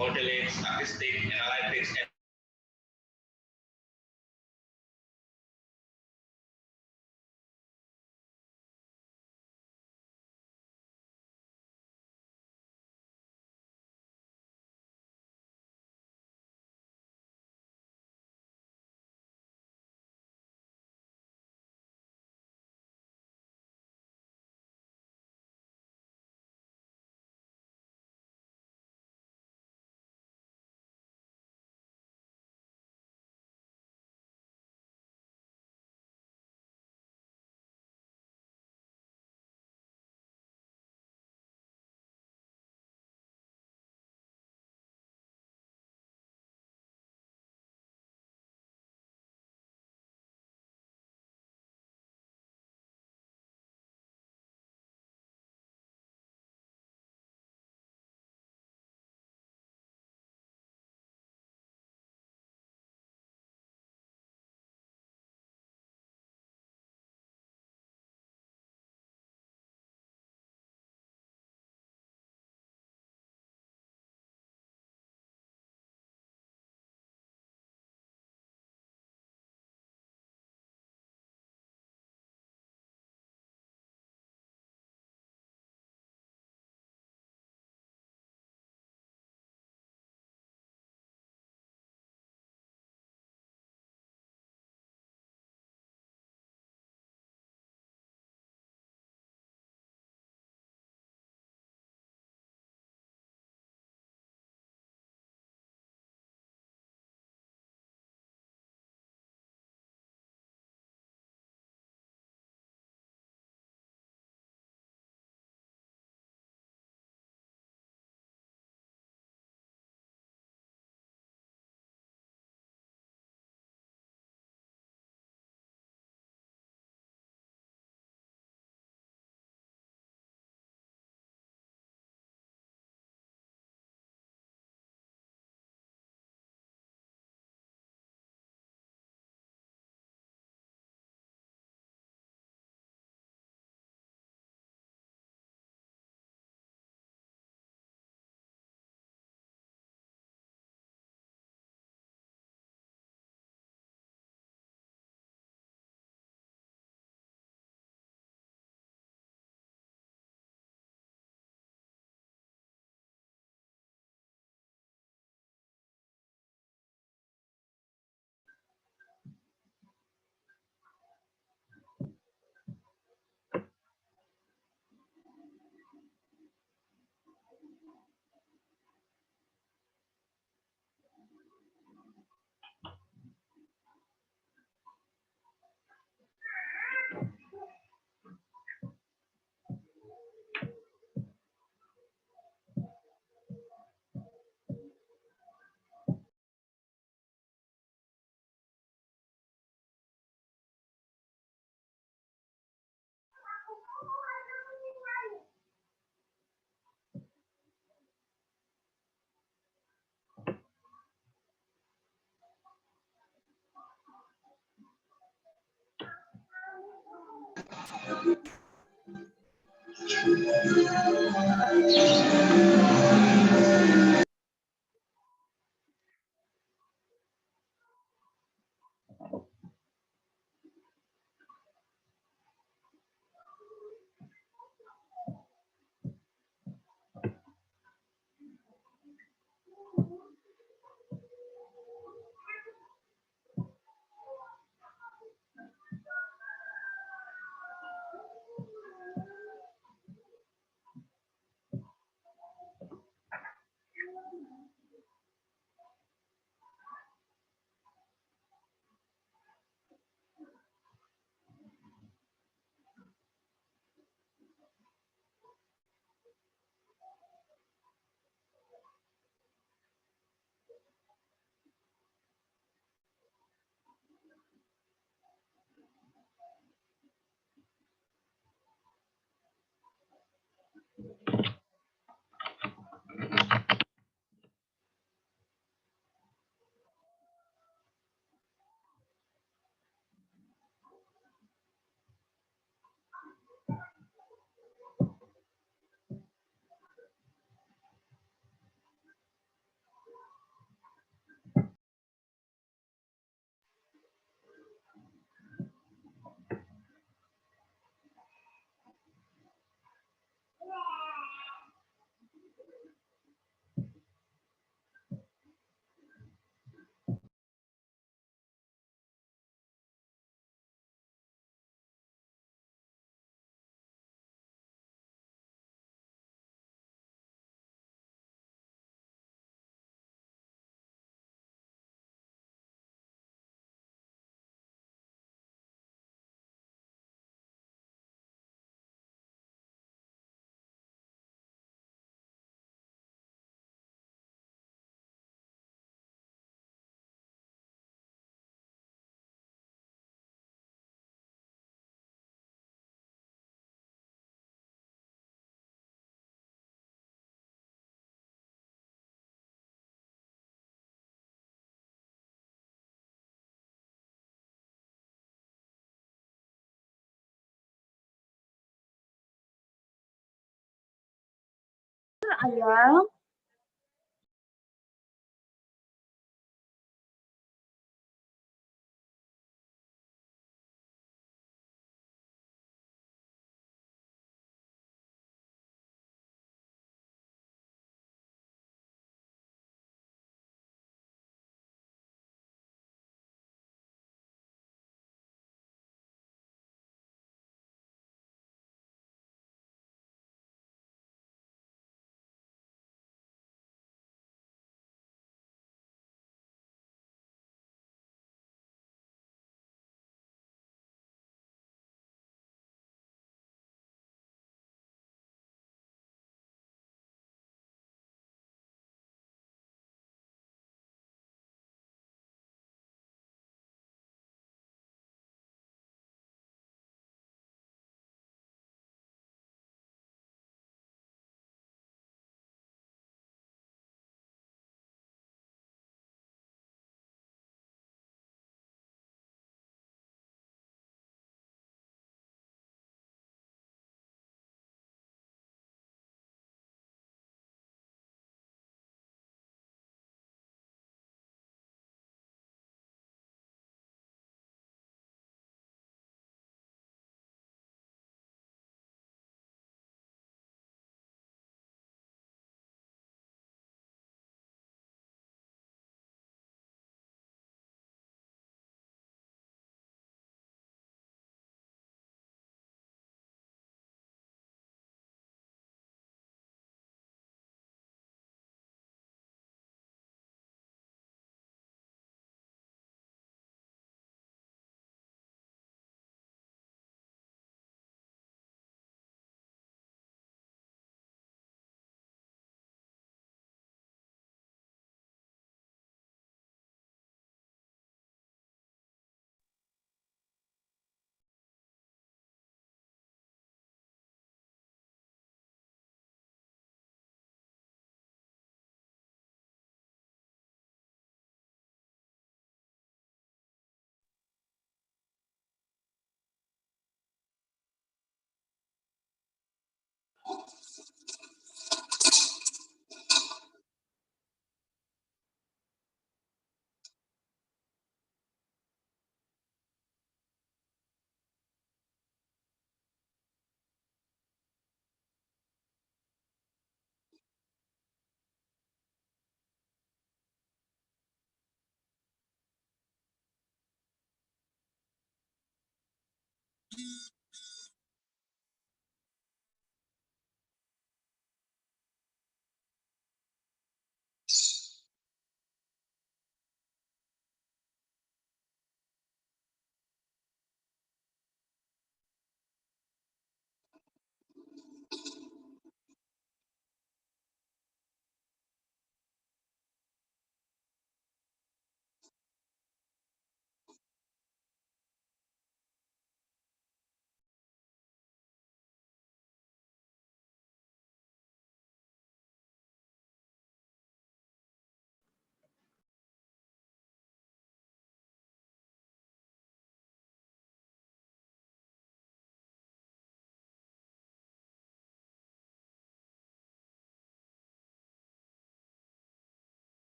modeling, statistics, analytics, and Ayam.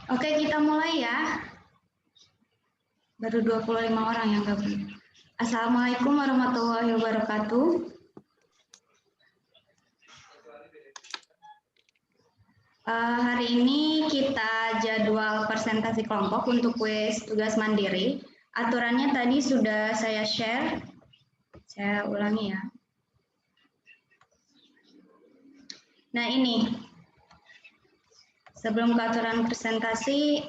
Oke, kita mulai ya. Baru 25 orang yang gabung. Assalamualaikum warahmatullahi wabarakatuh. Hari ini kita jadwal presentasi kelompok untuk kuis tugas mandiri. Aturannya tadi sudah saya share. Saya ulangi ya. Nah ini, sebelum ke aturan presentasi,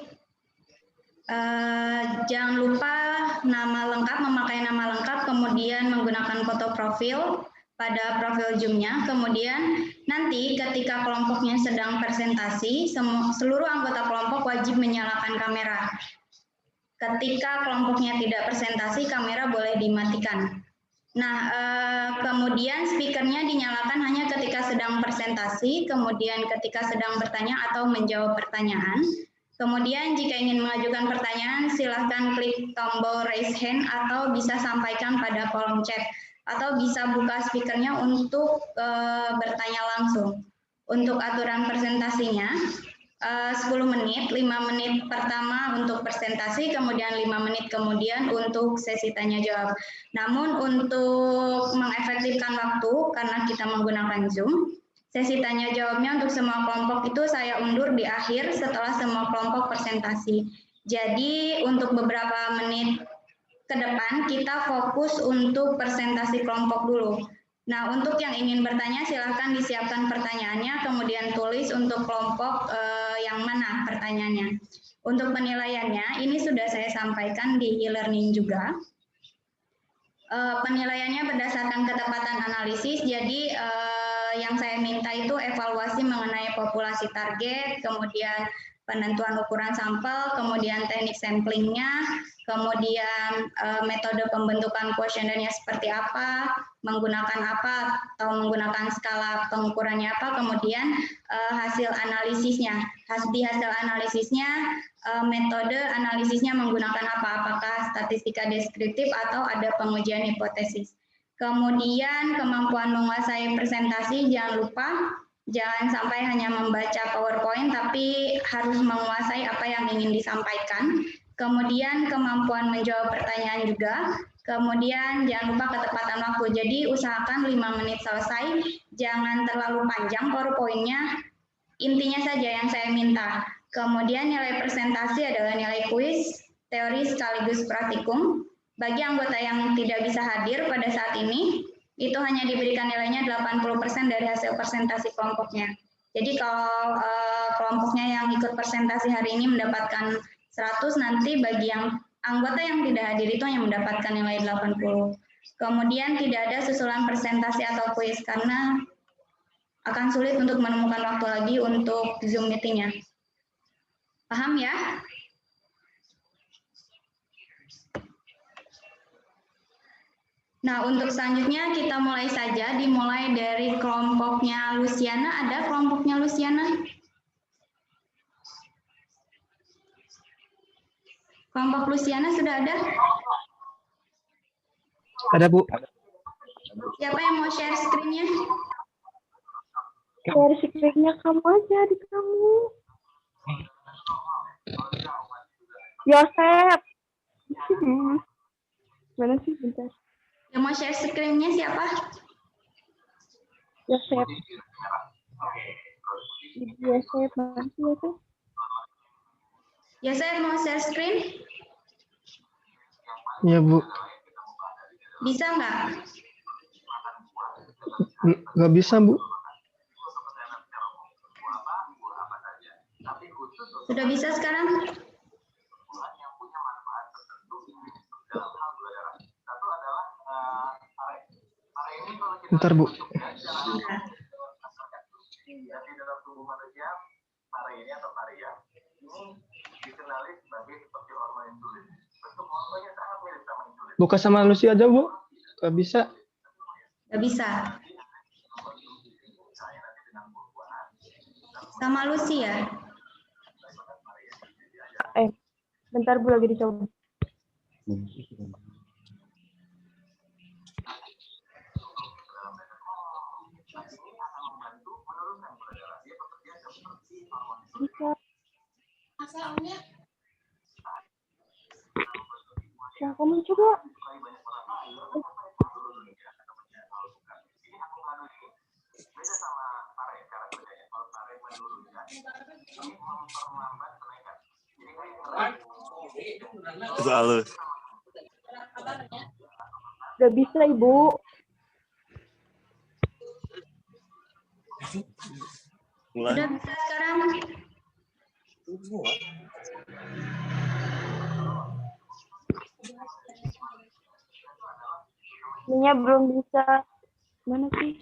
jangan lupa memakai nama lengkap, kemudian menggunakan foto profil pada profil Zoom-nya. Kemudian nanti ketika kelompoknya sedang presentasi, seluruh anggota kelompok wajib menyalakan kamera. Ketika kelompoknya tidak presentasi, kamera boleh dimatikan. Nah, kemudian speakernya dinyalakan hanya ketika sedang presentasi, kemudian ketika sedang bertanya atau menjawab pertanyaan. Kemudian jika ingin mengajukan pertanyaan, silahkan klik tombol raise hand atau bisa sampaikan pada kolom chat. Atau bisa buka speakernya untuk bertanya langsung. Untuk aturan presentasinya, 10 menit, 5 menit pertama untuk presentasi, kemudian 5 menit kemudian untuk sesi tanya jawab. Namun untuk mengefektifkan waktu, karena kita menggunakan Zoom, sesi tanya jawabnya untuk semua kelompok itu saya undur di akhir setelah semua kelompok presentasi. Jadi untuk beberapa menit ke depan kita fokus untuk presentasi kelompok dulu. Nah, untuk yang ingin bertanya silahkan disiapkan pertanyaannya, kemudian tulis untuk kelompok yang mana pertanyaannya. Untuk penilaiannya, ini sudah saya sampaikan di e-learning juga. Penilaiannya berdasarkan ketepatan analisis, jadi yang saya minta itu evaluasi mengenai populasi target, kemudian penentuan ukuran sampel, kemudian teknik samplingnya, kemudian metode pembentukan kuesionernya seperti apa, menggunakan apa, atau menggunakan skala pengukurannya apa, kemudian hasil analisisnya. Di hasil analisisnya, metode analisisnya menggunakan apa, apakah statistika deskriptif atau ada pengujian hipotesis. Kemudian kemampuan menguasai presentasi, jangan lupa jangan sampai hanya membaca PowerPoint, tapi harus menguasai apa yang ingin disampaikan. Kemudian kemampuan menjawab pertanyaan juga. Kemudian jangan lupa ketepatan waktu. Jadi usahakan 5 menit selesai, jangan terlalu panjang PowerPoint-nya. Intinya saja yang saya minta. Kemudian nilai presentasi adalah nilai kuis, teori sekaligus praktikum. Bagi anggota yang tidak bisa hadir pada saat ini, itu hanya diberikan nilainya 80% dari hasil presentasi kelompoknya. Jadi kalau kelompoknya yang ikut presentasi hari ini mendapatkan 100, nanti bagi yang anggota yang tidak hadir itu hanya mendapatkan nilai 80. Kemudian tidak ada susulan presentasi atau kuis karena akan sulit untuk menemukan waktu lagi untuk Zoom meeting-nya. Paham ya? Nah, untuk selanjutnya kita mulai saja, dimulai dari kelompoknya Luciana. Ada kelompoknya Luciana? Kelompok Luciana sudah ada? Ada, Bu. Siapa yang mau share screen-nya? Share screen-nya kamu aja, adik kamu. Yosep. Mana sih, bentar. Yang mau share screen-nya siapa? Yosep. Ibu Yosep, mana sih Yosep? Ya, saya mau share screen. Iya, Bu. Bisa nggak? Nggak bisa, Bu. Sudah bisa sekarang? Bentar, Bu. Enggak. Buka sama Lucy aja, Bu. Nggak bisa. Nggak bisa. Sama Lucy ya? Bentar Bu, lagi dicoba. Bisa. Nah, kamu coba. Soalnya Udah bisa, Ibu. mulai. Sudah bisa sekarang? Ininya belum bisa. Mana sih?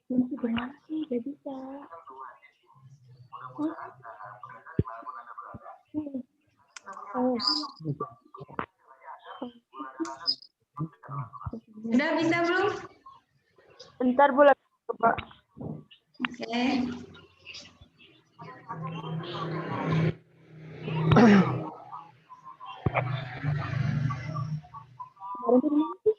Ini gimana sih? Gak bisa. Hah? Oh. Sudah bisa belum? Bentar, Bu, lagi coba. Oke. Kemarin tuh di mana sih?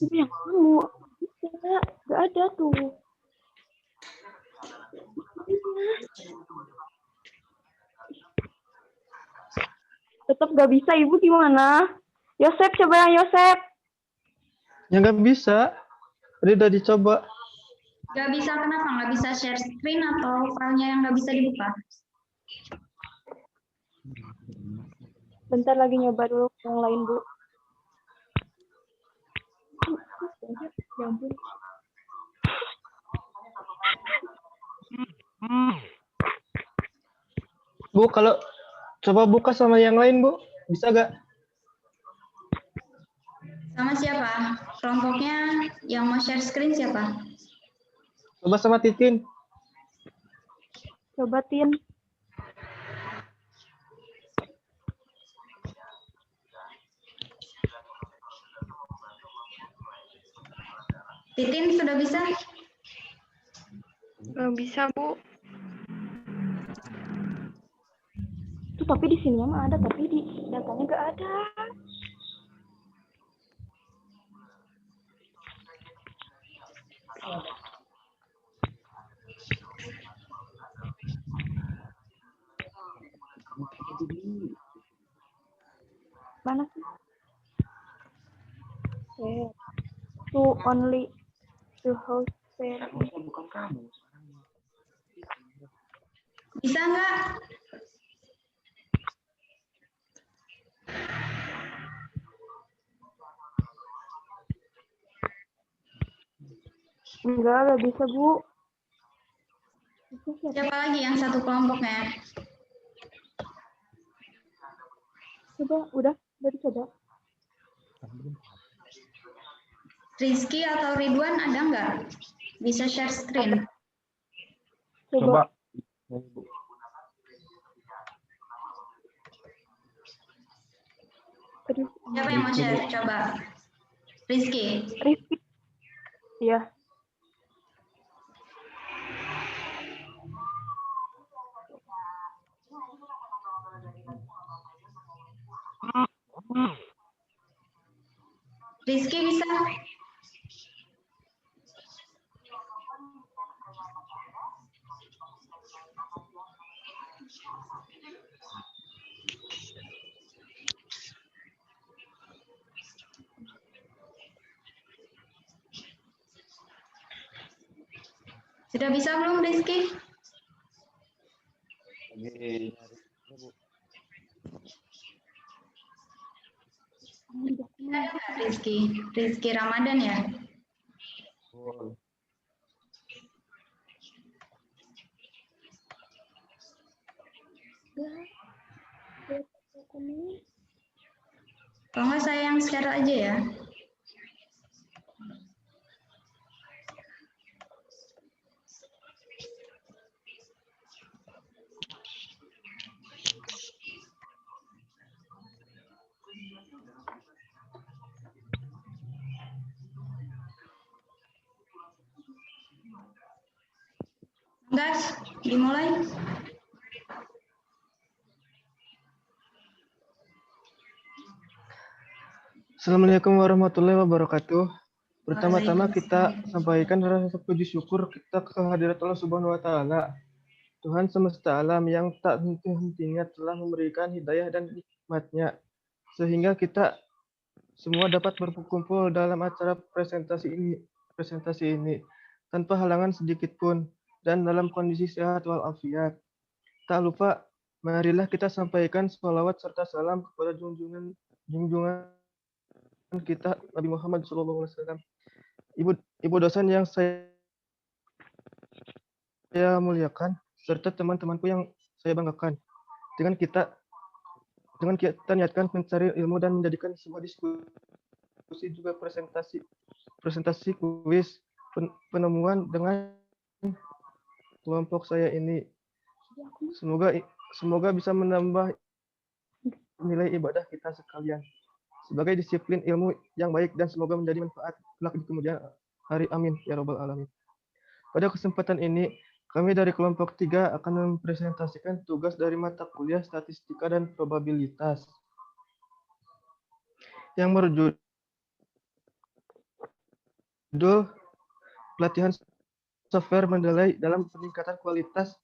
Ini yang kamu. Bisa. Gak ada tuh. Tetap gak bisa, Ibu gimana? Yosep, coba yang Yosep. Ya nggak bisa. Tadi udah dicoba. Nggak bisa kenapa? Nggak bisa share screen atau filenya yang nggak bisa dibuka? Bentar lagi nyoba dulu yang lain, Bu. Ya ampun. Bu, kalau coba buka sama yang lain, Bu. Bisa nggak? Sama siapa? Kelompoknya yang mau share screen siapa? Coba sama Titin. Coba, Tin. Titin sudah bisa? Nggak bisa, Bu. Tuh, tapi di sini mah ada, tapi di datanya nggak ada. Mana sih? To only to host share. Bisa nggak? Enggak bisa, Bu. Bisa siapa? Siapa lagi yang satu kelompoknya? Coba, udah dicoba. Rizky atau Ridwan ada nggak? Bisa share screen? Coba. Terus, Siapa yang mau share? Coba. Rizky. Rifki. Iya. Rizky bisa? Sudah bisa belum Rizky? Ada nggak Rizky? Rizky Ramadan ya? Kalau nggak saya yang share aja ya. Gas, dimulai. Assalamualaikum warahmatullahi wabarakatuh. Pertama-tama kita sampaikan rasa puji syukur kita kehadirat Allah Subhanahu wa taala. Tuhan semesta alam yang tak henti-hentinya telah memberikan hidayah dan nikmat-Nya sehingga kita semua dapat berkumpul dalam acara presentasi ini tanpa halangan sedikit pun dan dalam kondisi sehat walafiat. Tak lupa, marilah kita sampaikan sholawat serta salam kepada junjungan kita Nabi Muhammad SAW. Ibu dosen yang saya muliakan serta teman-temanku yang saya banggakan. Dengan kita niatkan mencari ilmu dan menjadikan sebuah diskusi juga presentasi kuis penemuan dengan kelompok saya ini. Semoga bisa menambah nilai ibadah kita sekalian sebagai disiplin ilmu yang baik dan semoga menjadi manfaat kelak di kemudian hari. Amin ya rabbal alamin. Pada kesempatan ini kami dari kelompok 3 akan mempresentasikan tugas dari mata kuliah statistika dan probabilitas yang berjudul pelatihan software Mendeley dalam peningkatan kualitas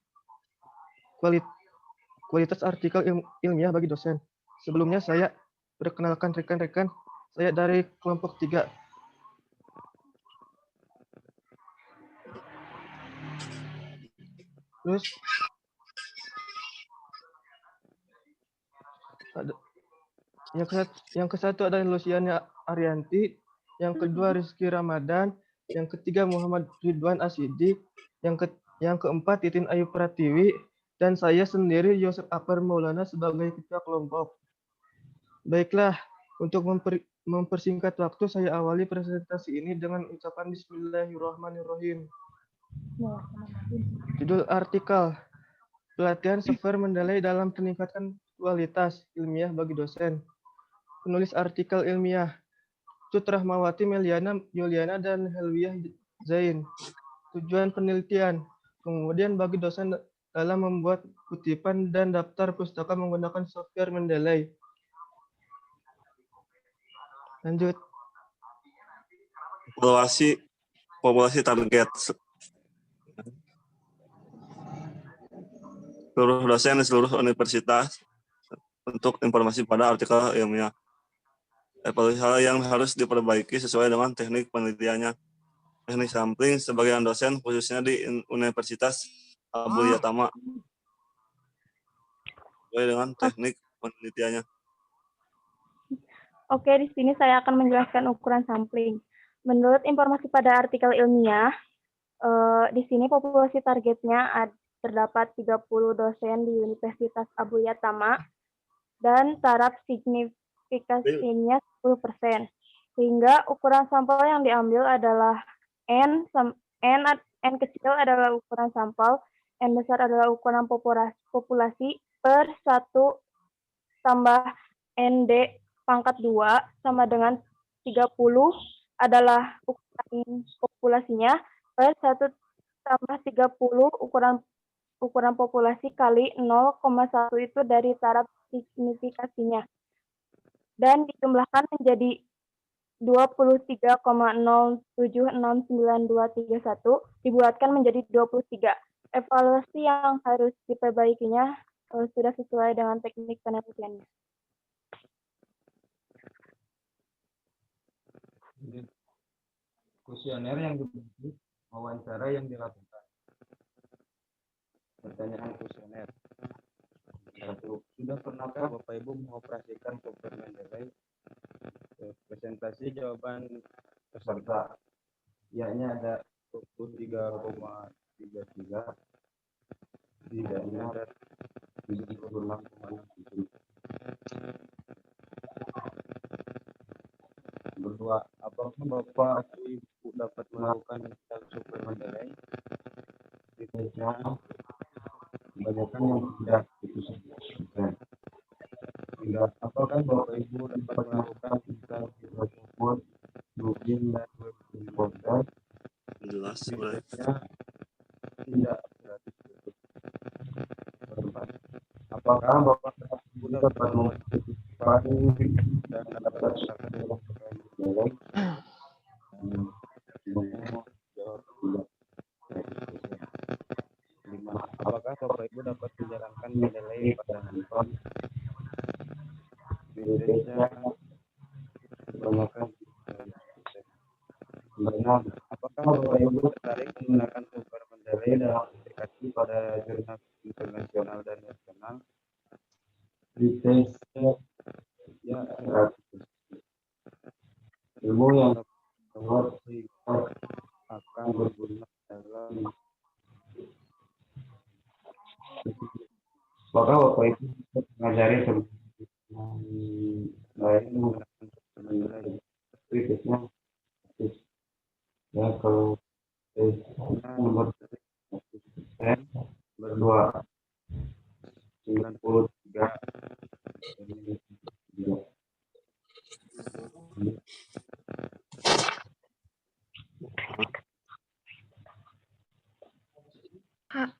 artikel ilmiah bagi dosen. Sebelumnya saya perkenalkan rekan-rekan saya dari kelompok 3. Terus yang ke-1 adalah Luciana Arianti, yang kedua Rizky Ramadan, yang ketiga Muhammad Ridwan Asidik, yang keempat Titin Ayu Pratiwi, dan saya sendiri Yosef Akbar Maulana sebagai ketua kelompok. Baiklah, untuk mempersingkat waktu saya awali presentasi ini dengan ucapan Bismillahirrahmanirrahim. Judul artikel, pelatihan software Mendeley dalam peningkatan kualitas ilmiah bagi dosen. Penulis artikel ilmiah, Cut Rahmawati Meliana Yuliana dan Helwiah Zain. Tujuan penelitian, kemudian bagi dosen dalam membuat kutipan dan daftar pustaka menggunakan software Mendeley. Lanjut. Evaluasi populasi target. Seluruh dosen di seluruh universitas untuk informasi pada artikel ilmiah. Evaluasi hal yang harus diperbaiki sesuai dengan teknik penelitiannya. Teknik sampling sebagian dosen khususnya di Universitas Abu Yatama sesuai dengan teknik penelitiannya. Oke, di sini saya akan menjelaskan ukuran sampling. Menurut informasi pada artikel ilmiah, di sini populasi targetnya terdapat 30 dosen di Universitas Abu Yatama dan taraf signifikasinya 10%. Sehingga ukuran sampel yang diambil adalah N kecil adalah ukuran sampel, N besar adalah ukuran populasi per 1 tambah ND pangkat 2 sama dengan 30 adalah ukuran populasinya per 1 tambah 30 ukuran populasi kali 0,1 itu dari taraf signifikasinya. Dan dijumlahkan menjadi 23,07699231 dibuatkan menjadi 23. Evaluasi yang harus diperbaikinya sudah sesuai dengan teknik penelitiannya. Kuesioner yang dibentuk, wawancara yang dilakukan. Pertanyaan kuesioner. 1. Sudah pernahkah Bapak Ibu mengoperasikan software Mendeley? Presentasi jawaban peserta. Yakni ada 23,33, tidaknya ada 76,67. Berdua, apakah Bapak atau Ibu dapat melakukan install software Mendeley? Kebanyakan yang tidak itu saja. Hingga apakah Bapak Ibu dapat melakukan install tersebut login dan web importer? Jelas. Tidak, berarti Bapak Ibu dapat mengantisipasi dan dapat menilai jawab tidak. 5. Apakah Bapak Ibu dapat menjalankan menilai pada handphone Indonesia kebanyakan? 6. Apakah Bapak Ibu tertarik menggunakan sumber mendelay dalam aplikasi pada jurnal internasional dan nasional? Dites ya 100. Ilmu yang dapat akan berguna dalam maka Bapak Ibu mengajari lain menggunakan menilai kritisnya ya kalau nomor 2 93.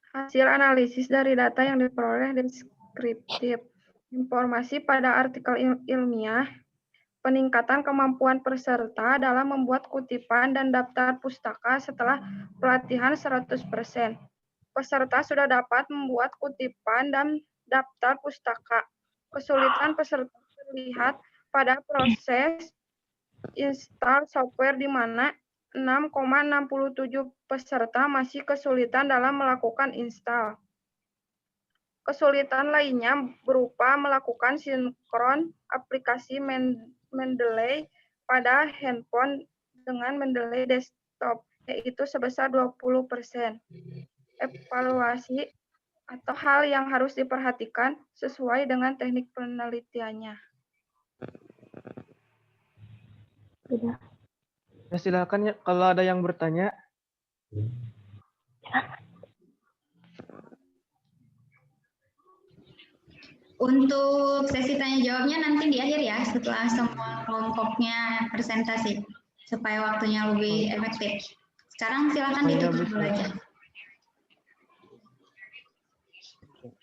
Hasil analisis dari data yang diperoleh deskriptif, informasi pada artikel ilmiah, peningkatan kemampuan peserta dalam membuat kutipan dan daftar pustaka setelah pelatihan 100%. Peserta sudah dapat membuat kutipan dan daftar pustaka. Kesulitan peserta terlihat pada proses install software di mana 6,67 peserta masih kesulitan dalam melakukan install. Kesulitan lainnya berupa melakukan sinkron aplikasi Mendeley pada handphone dengan Mendeley desktop, yaitu sebesar 20%. Evaluasi atau hal yang harus diperhatikan sesuai dengan teknik penelitiannya. Sudah. Ya, silakan ya kalau ada yang bertanya. Untuk sesi tanya jawabnya nanti di akhir ya, setelah semua kelompoknya presentasi, supaya waktunya lebih efektif. Sekarang silakan ditutup dulu aja.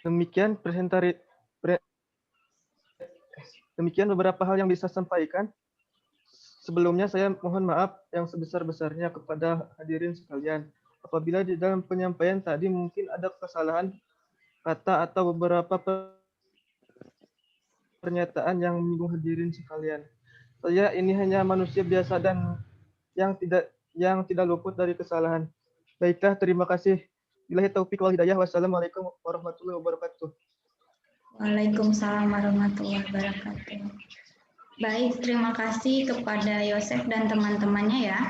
Demikian demikian beberapa hal yang bisa sampaikan. Sebelumnya saya mohon maaf yang sebesar-besarnya kepada hadirin sekalian. Apabila di dalam penyampaian tadi mungkin ada kesalahan kata atau beberapa pernyataan yang menyinggung hadirin sekalian. Saya ini hanya manusia biasa dan yang tidak luput dari kesalahan. Baiklah, terima kasih. Billahi taufik wal hidayah. Wassalamualaikum warahmatullahi wabarakatuh. Waalaikumsalam warahmatullahi wabarakatuh. Baik, terima kasih kepada Yosef dan teman-temannya ya.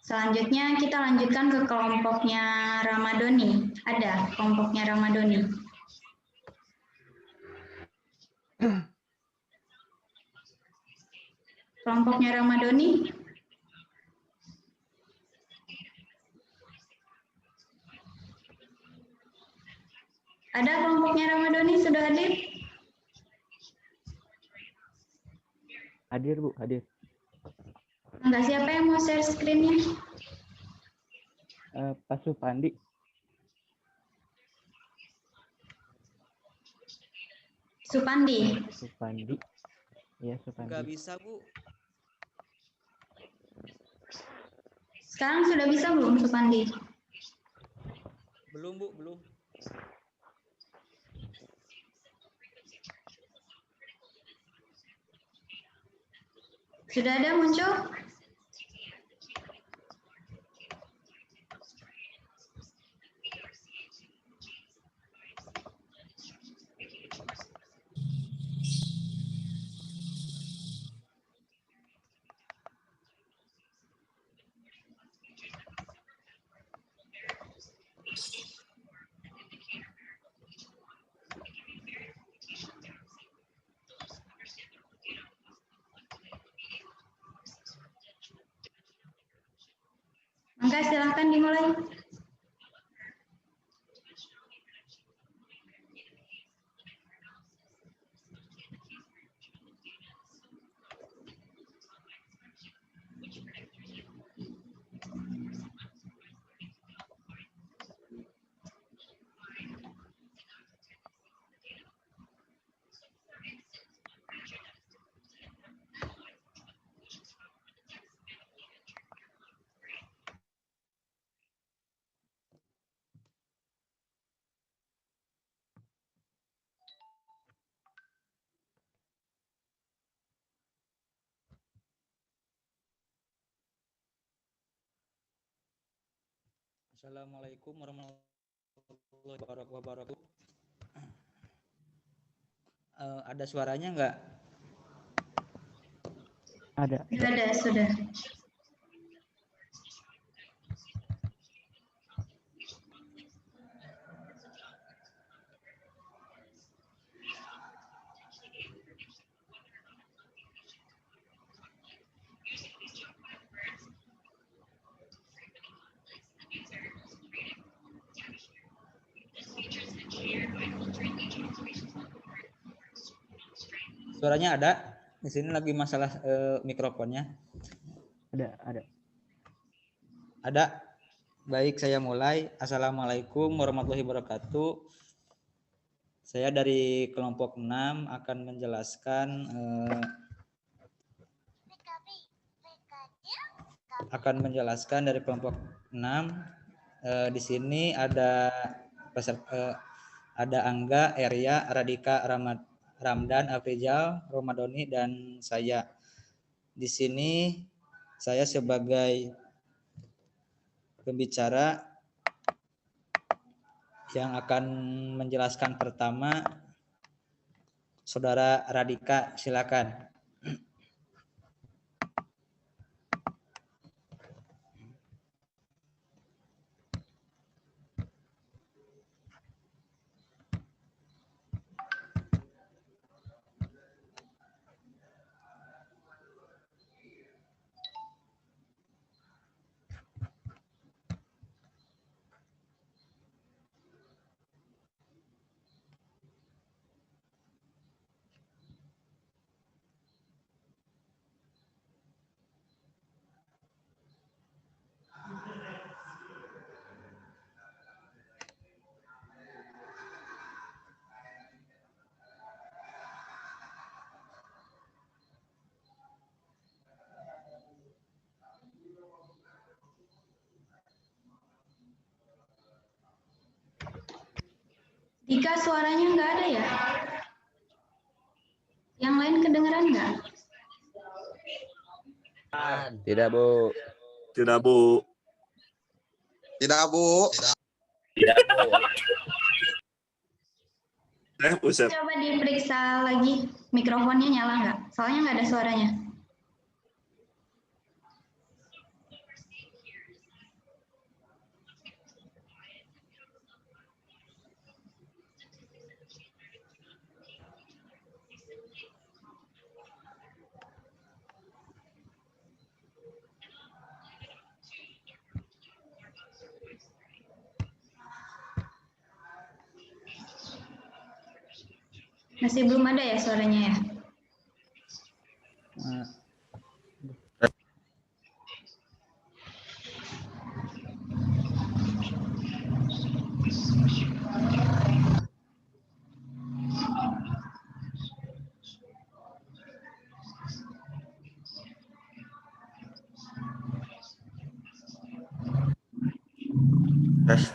Selanjutnya kita lanjutkan ke kelompoknya Ramadhani. Ada kelompoknya Ramadhani. Kelompoknya Ramadhani. Ada kelompoknya Ramadhani sudah hadir? Hadir Bu, hadir. Enggak, siapa yang mau share screen-nya? Pak Supandi. Supandi. Supandi. Iya, Supandi. Enggak bisa, Bu. Sekarang sudah bisa belum Supandi? Belum, Bu, belum. Sudah ada muncul? Maka silahkan dimulai. Assalamualaikum warahmatullahi wabarakatuh. Ada suaranya nggak? Ada. Sudah. Suaranya ada? Di sini lagi masalah mikrofonnya. Ada. Ada? Baik, saya mulai. Assalamualaikum warahmatullahi wabarakatuh. Saya dari kelompok 6 akan menjelaskan dari kelompok 6. Di sini ada ada Angga, Eria, Radika, Ramdan, Afrizal, Romadoni, dan saya. Di sini saya sebagai pembicara yang akan menjelaskan pertama. Saudara Radika, silakan. Dika, suaranya nggak ada ya? Yang lain kedengeran nggak? Tidak, Bu. Tidak, Bu. Tidak, Bu. Usep. Coba diperiksa lagi mikrofonnya nyala nggak? Soalnya nggak ada suaranya. Masih belum ada ya suaranya ya?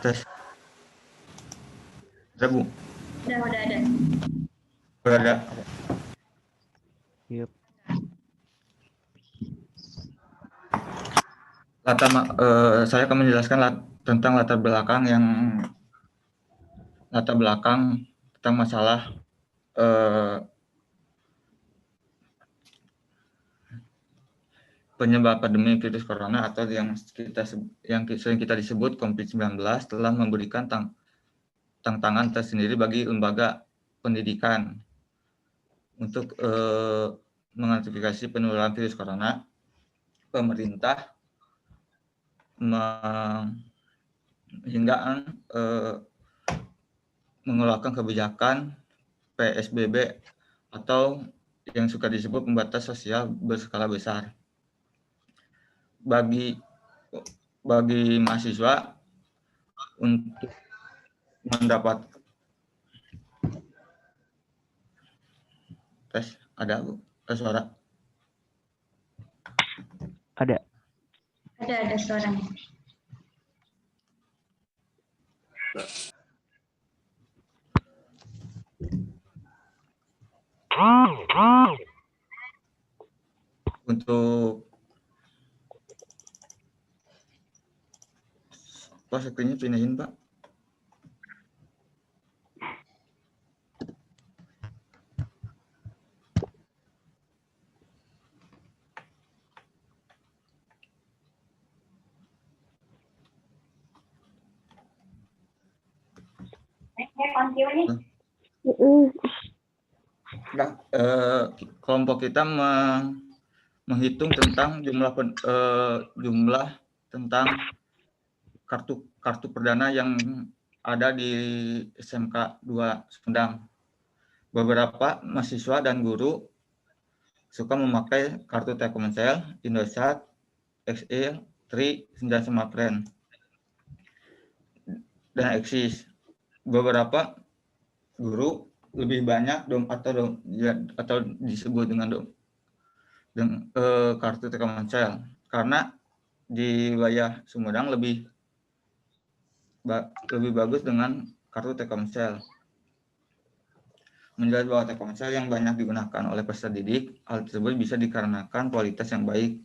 Tes. Ada, Bu? Udah ada. Udah ada. Yep. Saya akan menjelaskan tentang latar belakang tentang masalah penyebab pandemi virus corona atau yang sering kita disebut COVID-19 telah memberikan tantangan tersendiri bagi lembaga pendidikan untuk mengantisipasi penularan virus corona. Pemerintah hingga mengeluarkan kebijakan PSBB atau yang suka disebut pembatas sosial berskala besar. Bagi mahasiswa untuk mendapat tes ada, Bu? Suara? Ada. Ada suaranya. Untuk Pak, screen-nya pindahin, Pak. Nah, kelompok kita menghitung tentang jumlah tentang kartu perdana yang ada di SMK 2 Sumedang. Beberapa mahasiswa dan guru suka memakai kartu Telkomsel, Indosat, XL, Tri, 95 dan Axis. Beberapa guru lebih banyak atau disebut dengan kartu Telkomsel karena di wilayah Sumedang lebih bagus dengan kartu Telkomsel. Menjelaskan bahwa Telkomsel yang banyak digunakan oleh peserta didik, hal tersebut bisa dikarenakan kualitas yang baik,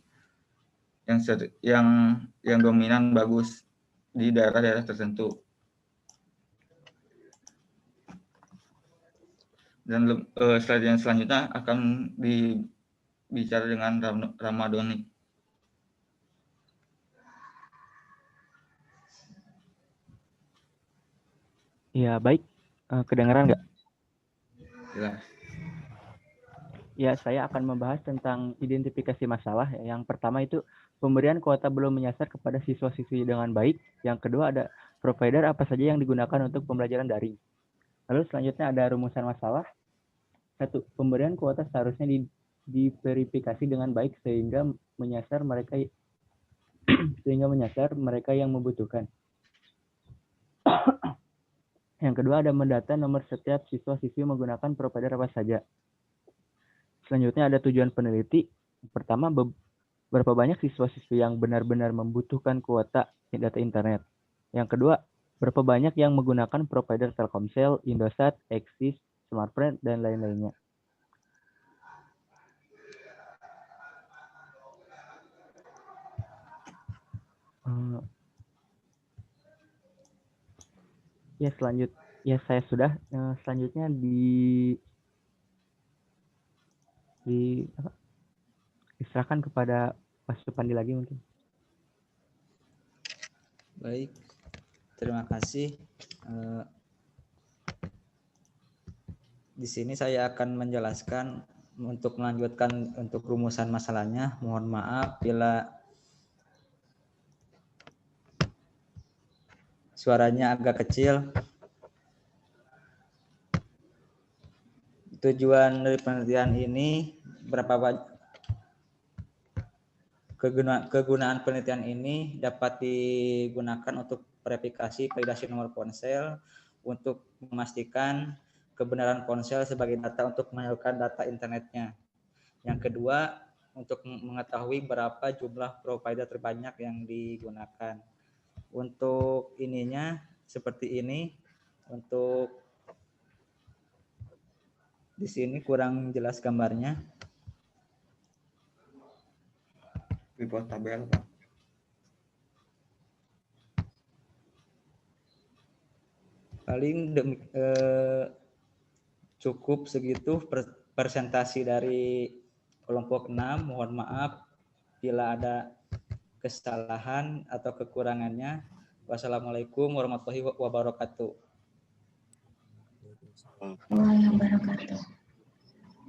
yang dominan bagus di daerah-daerah tertentu. Dan slide yang selanjutnya akan dibicara dengan Ramadhani. Ya, baik. Kedengaran nggak? Jelas. Ya, saya akan membahas tentang identifikasi masalah. Yang pertama itu pemberian kuota belum menyasar kepada siswa-siswi dengan baik. Yang kedua ada provider apa saja yang digunakan untuk pembelajaran daring. Lalu selanjutnya ada rumusan masalah. 1. Pemberian kuota seharusnya diverifikasi dengan baik sehingga menyasar mereka yang membutuhkan. Yang kedua ada mendata nomor setiap siswa-siswi menggunakan provider apa saja. Selanjutnya ada tujuan peneliti. Pertama, berapa banyak siswa-siswi yang benar-benar membutuhkan kuota data internet. Yang kedua, berapa banyak yang menggunakan provider Telkomsel, Indosat, Axis, Smartfren, dan lain-lainnya. Selanjutnya diserahkan kepada Pak Supandi lagi mungkin. Baik, terima kasih. Di sini saya akan menjelaskan untuk melanjutkan untuk rumusan masalahnya. Mohon maaf bila suaranya agak kecil. Tujuan dari penelitian ini kegunaan penelitian ini dapat digunakan untuk verifikasi validasi nomor ponsel untuk memastikan kebenaran ponsel sebagai data untuk menyalurkan data internetnya. Yang kedua, untuk mengetahui berapa jumlah provider terbanyak yang digunakan. Untuk ininya seperti ini. Untuk di sini kurang jelas gambarnya. Di bawah tabel, Pak. Paling cukup segitu presentasi dari kelompok 6. Mohon maaf bila ada kesalahan atau kekurangannya. Wassalamualaikum warahmatullahi wabarakatuh. Wabarakatuh.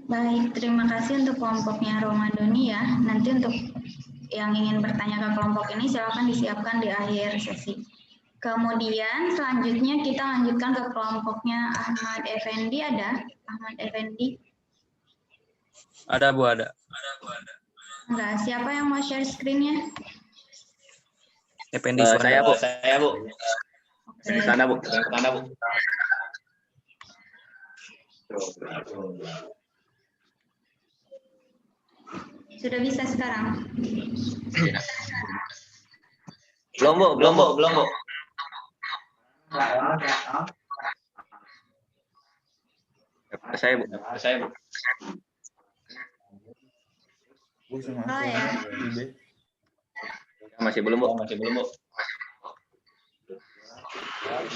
Baik, terima kasih untuk kelompoknya Ramadhani ya. Nanti untuk yang ingin bertanya ke kelompok ini silakan disiapkan di akhir sesi. Kemudian selanjutnya kita lanjutkan ke kelompoknya Ahmad Effendi. Ada Ahmad Effendi? Ada Bu, ada. Enggak, siapa yang mau share screen-nya? Effendi suara. Saya Bu. Oke. Sana Bu. Sudah bisa sekarang? Belum Bu. Saya Bu. Oh ya. Masih belum Bu. Cek,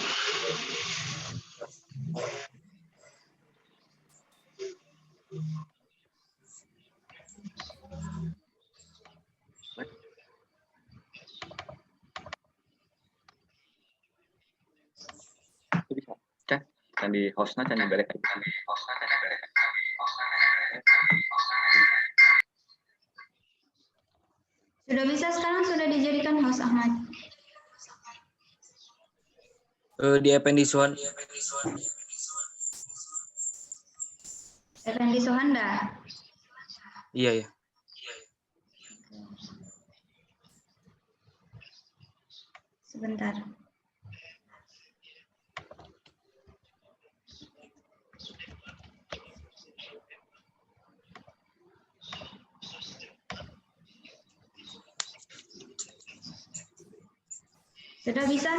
can di hostnya can dibalik. Sudah bisa sekarang, sudah dijadikan host Ahmad. Di Effendi Suhan. Effendi Suhanda. Iya ya. Sebentar. Sudah bisa?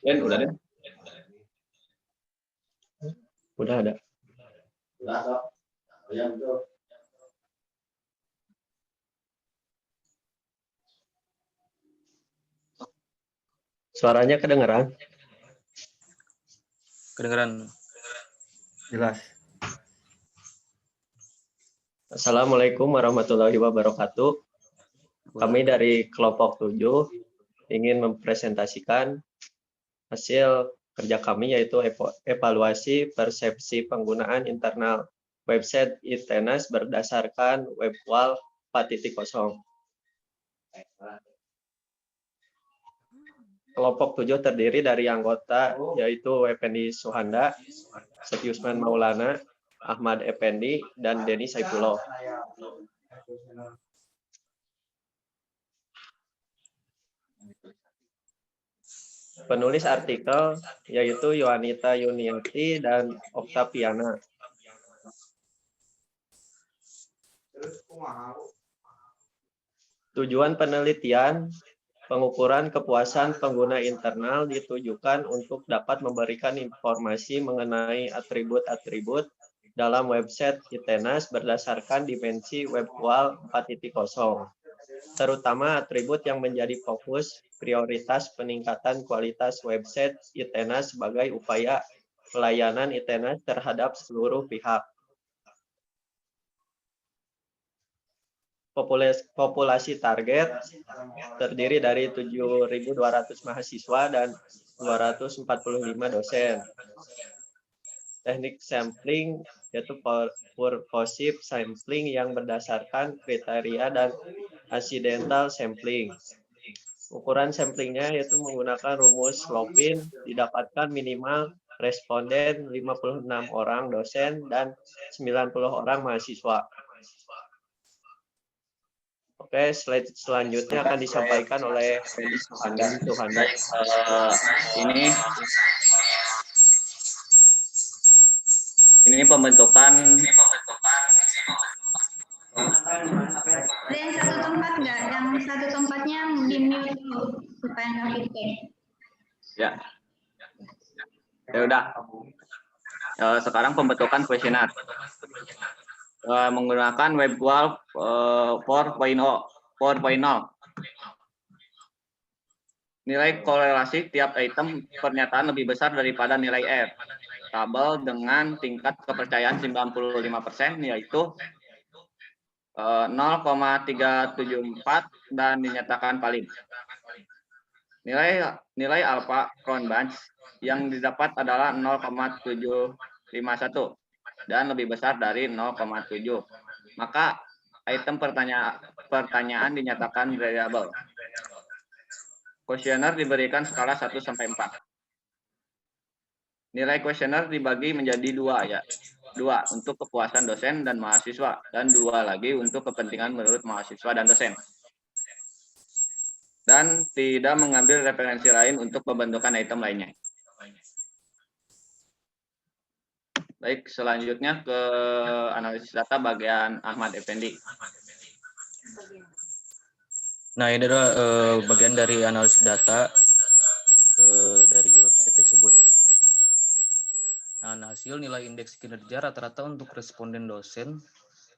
Den, udah Den? Udah ada. Suaranya kedengeran? Kedengeran. Jelas. Assalamualaikum warahmatullahi wabarakatuh. Kami dari kelompok 7 ingin mempresentasikan hasil kerja kami, yaitu evaluasi persepsi penggunaan internal website ITENAS berdasarkan WebWal 4.0. Kelompok 7 terdiri dari anggota yaitu Effendi Suhanda, Setiusman Maulana, Ahmad Effendi, dan Denny Saifullah. Penulis artikel yaitu Yohanita Yuniati dan Oktaviana. Tujuan penelitian, pengukuran kepuasan pengguna internal ditujukan untuk dapat memberikan informasi mengenai atribut-atribut dalam website ITENAS berdasarkan dimensi WebWal 4.0, terutama atribut yang menjadi fokus prioritas peningkatan kualitas website ITENAS sebagai upaya pelayanan ITENAS terhadap seluruh pihak. Populasi target terdiri dari 7.200 mahasiswa dan 245 dosen. Teknik sampling yaitu purposive sampling yang berdasarkan kriteria dan accidental sampling. Ukuran samplingnya yaitu menggunakan rumus Lopin, didapatkan minimal responden 56 orang dosen dan 90 orang mahasiswa. Oke, slide selanjutnya akan disampaikan oleh Effendi Suhanda. Baik, ini pembentukan. Ada yang satu tempat nggak? Yang satu tempatnya di mute dulu supaya nggak feedback. Ya. Ya udah. Sekarang pembentukan kuesioner. Menggunakan WebWal 4.0. Nilai korelasi tiap item pernyataan lebih besar daripada nilai R. Tabel dengan tingkat kepercayaan 95% yaitu 0,374 dan dinyatakan valid. Nilai alpha Cronbach yang didapat adalah 0,751 dan lebih besar dari 0,7. Maka item pertanyaan dinyatakan variabel. Kuesioner diberikan skala 1 sampai 4. Nilai kuesioner dibagi menjadi 2 ya. 2 untuk kepuasan dosen dan mahasiswa dan 2 lagi untuk kepentingan menurut mahasiswa dan dosen. Dan tidak mengambil referensi lain untuk pembentukan item lainnya. Baik, selanjutnya ke analisis data bagian Ahmad Effendi. Nah, ini adalah bagian dari analisis data dari website tersebut. Nah, hasil nilai indeks kinerja rata-rata untuk responden dosen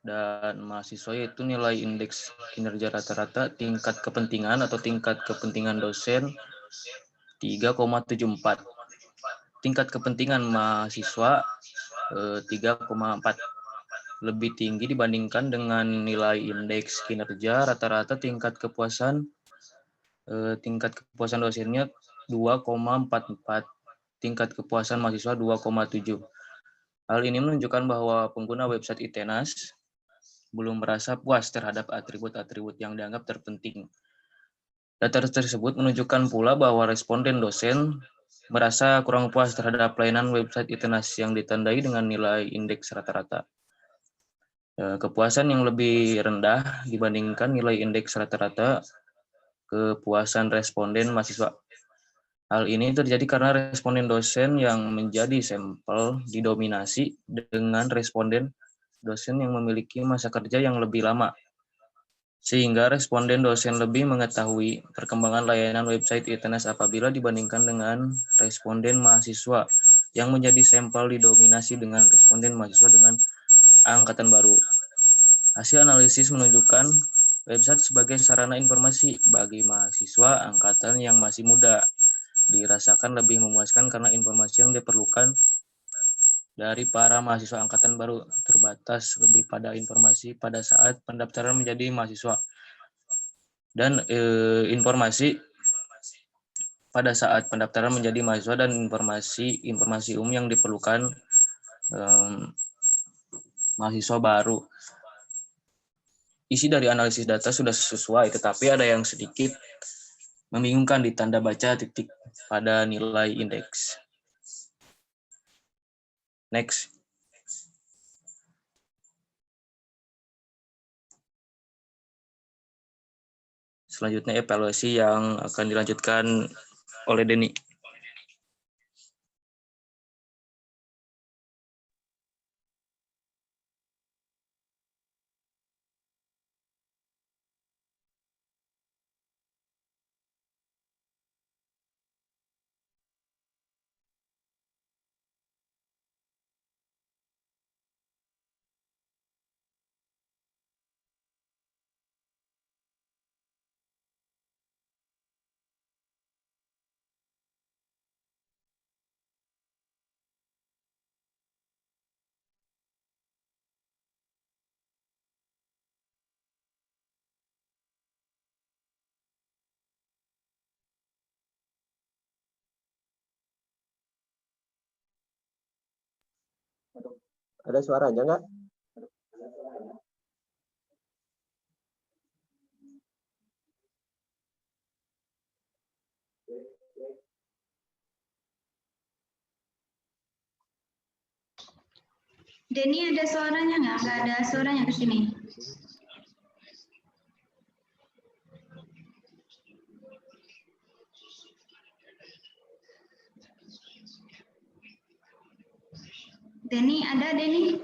dan mahasiswa, yaitu nilai indeks kinerja rata-rata tingkat kepentingan atau tingkat kepentingan dosen 3,74. Tingkat kepentingan mahasiswa 3,4. Lebih tinggi dibandingkan dengan nilai indeks kinerja rata-rata tingkat kepuasan dosennya 2,44. Tingkat kepuasan mahasiswa 2,7. Hal ini menunjukkan bahwa pengguna website ITENAS belum merasa puas terhadap atribut-atribut yang dianggap terpenting. Data tersebut menunjukkan pula bahwa responden dosen merasa kurang puas terhadap pelayanan website ITENAS yang ditandai dengan nilai indeks rata-rata. Kepuasan yang lebih rendah dibandingkan nilai indeks rata-rata kepuasan responden mahasiswa. Hal ini terjadi karena responden dosen yang menjadi sampel didominasi dengan responden dosen yang memiliki masa kerja yang lebih lama, sehingga responden dosen lebih mengetahui perkembangan layanan website ITENAS apabila dibandingkan dengan responden mahasiswa yang menjadi sampel didominasi dengan responden mahasiswa dengan angkatan baru. Hasil analisis menunjukkan website sebagai sarana informasi bagi mahasiswa angkatan yang masih muda dirasakan lebih memuaskan karena informasi yang diperlukan dari para mahasiswa angkatan baru terbatas lebih pada informasi pada saat pendaftaran menjadi mahasiswa dan informasi pada saat pendaftaran menjadi mahasiswa dan informasi umum yang diperlukan mahasiswa baru. Isi dari analisis data sudah sesuai, tetapi ada yang sedikit membingungkan di tanda baca titik pada nilai indeks. Next. Selanjutnya evaluasi yang akan dilanjutkan oleh Denny. Ada suaranya nggak? Denny ada suaranya nggak? Nggak ada suaranya ke sini. Denny, ada Denny?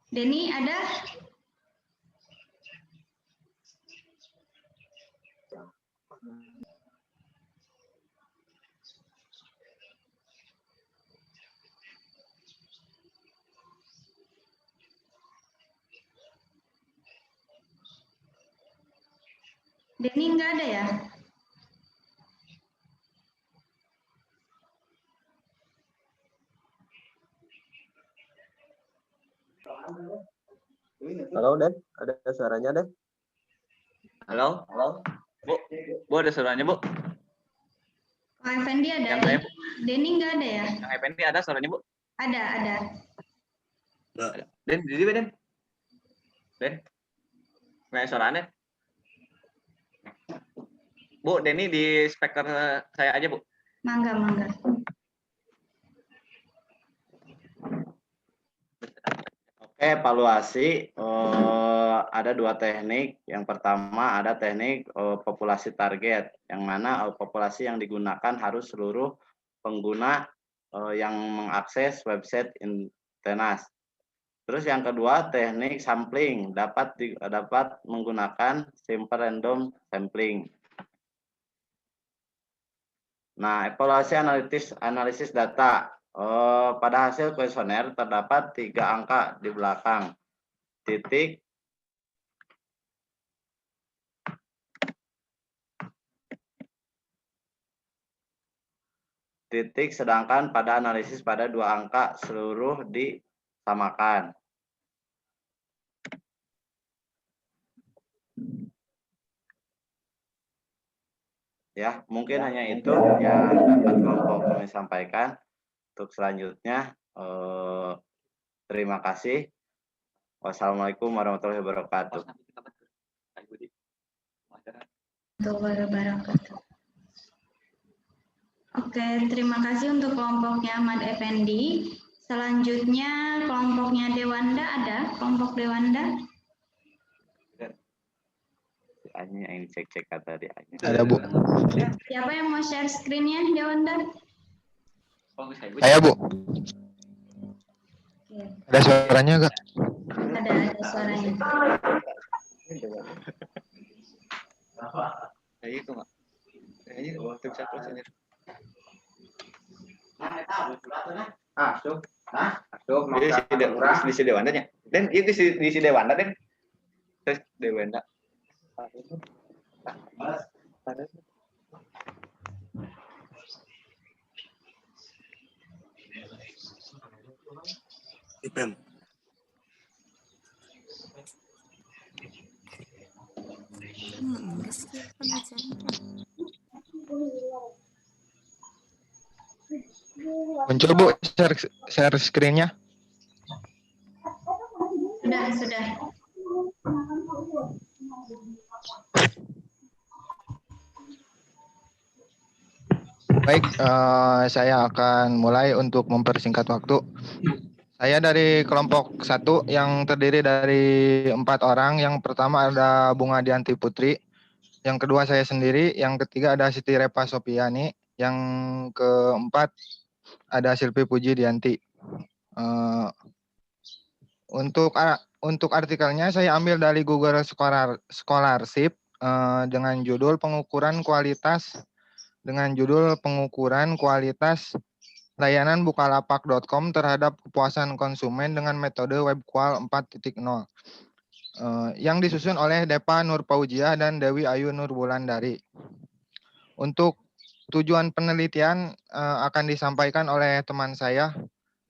Denny, ada? Denny nggak ada ya? Halo, Den. Ada suaranya, Den? Halo? Bu, Bu ada suaranya, Bu? Oh, Effendi ada. Yang saya, Denny nggak ada ya? Yang Effendi ada suaranya, Bu? Ada. Den, di sini, Den. Den. Kayak suaranya. Bu, Denny di speaker saya aja, Bu. Mangga. Oke, evaluasi ada dua teknik. Yang pertama ada teknik populasi target, yang mana populasi yang digunakan harus seluruh pengguna yang mengakses website ITENAS. Terus yang kedua, teknik sampling dapat menggunakan simple random sampling. Nah, evaluasi analisis data. Pada hasil kuesioner terdapat 3 angka di belakang. Titik, sedangkan pada analisis pada 2 angka seluruh disamakan. Ya, mungkin hanya itu yang dapat kelompok kami sampaikan. Untuk selanjutnya, terima kasih. Wassalamualaikum warahmatullahi wabarakatuh. Oke, terima kasih untuk kelompoknya Ahmad Effendi. Selanjutnya kelompoknya Dewanda ada? Kelompok Dewanda? Hanya yang cek-cek kata dia. Ada, Bu. Siapa yang mau share screen-nya, Dewanda? Saya, Bu. Oke. Ada suaranya enggak? Ada suaranya. Kayak itu nggak? Kayaknya waktu bisa close aja. Asuh. Di si Dewanda nya. Dan itu di si Dewanda Den. Terus Dewanda. Ipen. Muncul, Bu, share screen-nya. Sudah. Baik, saya akan mulai untuk mempersingkat waktu. Saya dari kelompok 1 yang terdiri dari 4 orang. Yang pertama ada Bunga Dianti Putri. Yang kedua saya sendiri. Yang ketiga ada Siti Repa Sopiani. Yang keempat ada Silvi Puji Dianti. Untuk artikelnya saya ambil dari Google Scholarship dengan judul pengukuran kualitas layanan bukalapak.com terhadap kepuasan konsumen dengan metode web qual 4.0 yang disusun oleh Depa Nurpaujiah dan Dewi Ayu Nurbulandari. Untuk tujuan penelitian akan disampaikan oleh teman saya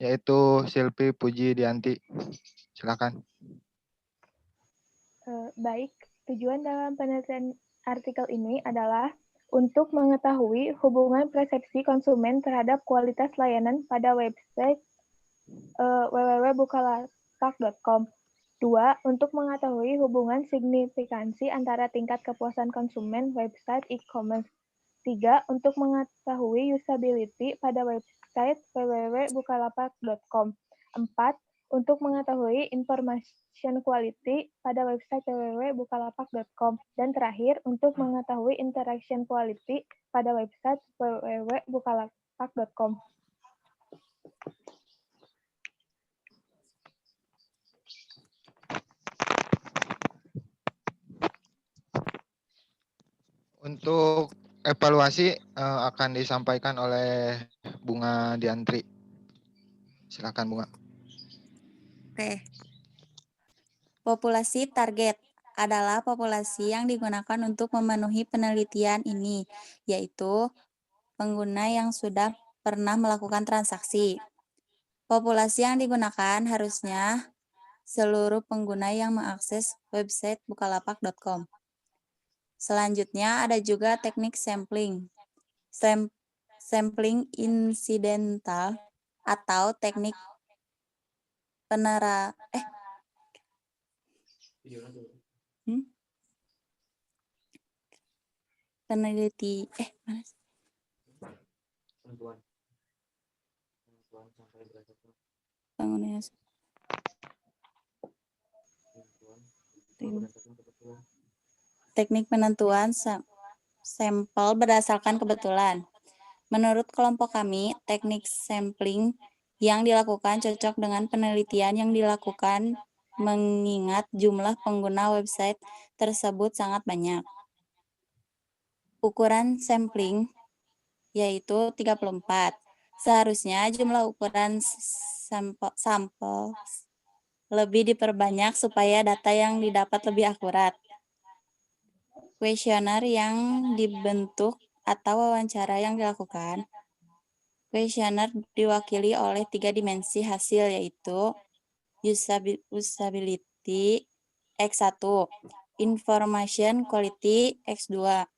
yaitu Silvi Puji Dianti. Silakan. Baik, tujuan dalam penelitian artikel ini adalah untuk mengetahui hubungan persepsi konsumen terhadap kualitas layanan pada website www.bukalapak.com. 2. Untuk mengetahui hubungan signifikansi antara tingkat kepuasan konsumen website e-commerce. 3. Untuk mengetahui usability pada website www.bukalapak.com. 4. Untuk mengetahui information quality pada website www.bukalapak.com. Dan terakhir, untuk mengetahui interaction quality pada website www.bukalapak.com. Untuk evaluasi akan disampaikan oleh Bunga Diantri. Silakan, Bunga. Oke. Populasi target adalah populasi yang digunakan untuk memenuhi penelitian ini, yaitu pengguna yang sudah pernah melakukan transaksi. Populasi yang digunakan harusnya seluruh pengguna yang mengakses website bukalapak.com. Selanjutnya ada juga teknik sampling. Sampling insidental atau teknik peneliti teknik penentuan sampel berdasarkan kebetulan. Menurut kelompok kami, teknik sampling yang dilakukan cocok dengan penelitian yang dilakukan mengingat jumlah pengguna website tersebut sangat banyak. Ukuran sampling yaitu 34. Seharusnya jumlah ukuran sampel lebih diperbanyak supaya data yang didapat lebih akurat. Kuesioner yang dibentuk atau wawancara yang dilakukan. Kuesioner diwakili oleh 3 dimensi hasil yaitu usability X1, information quality X2,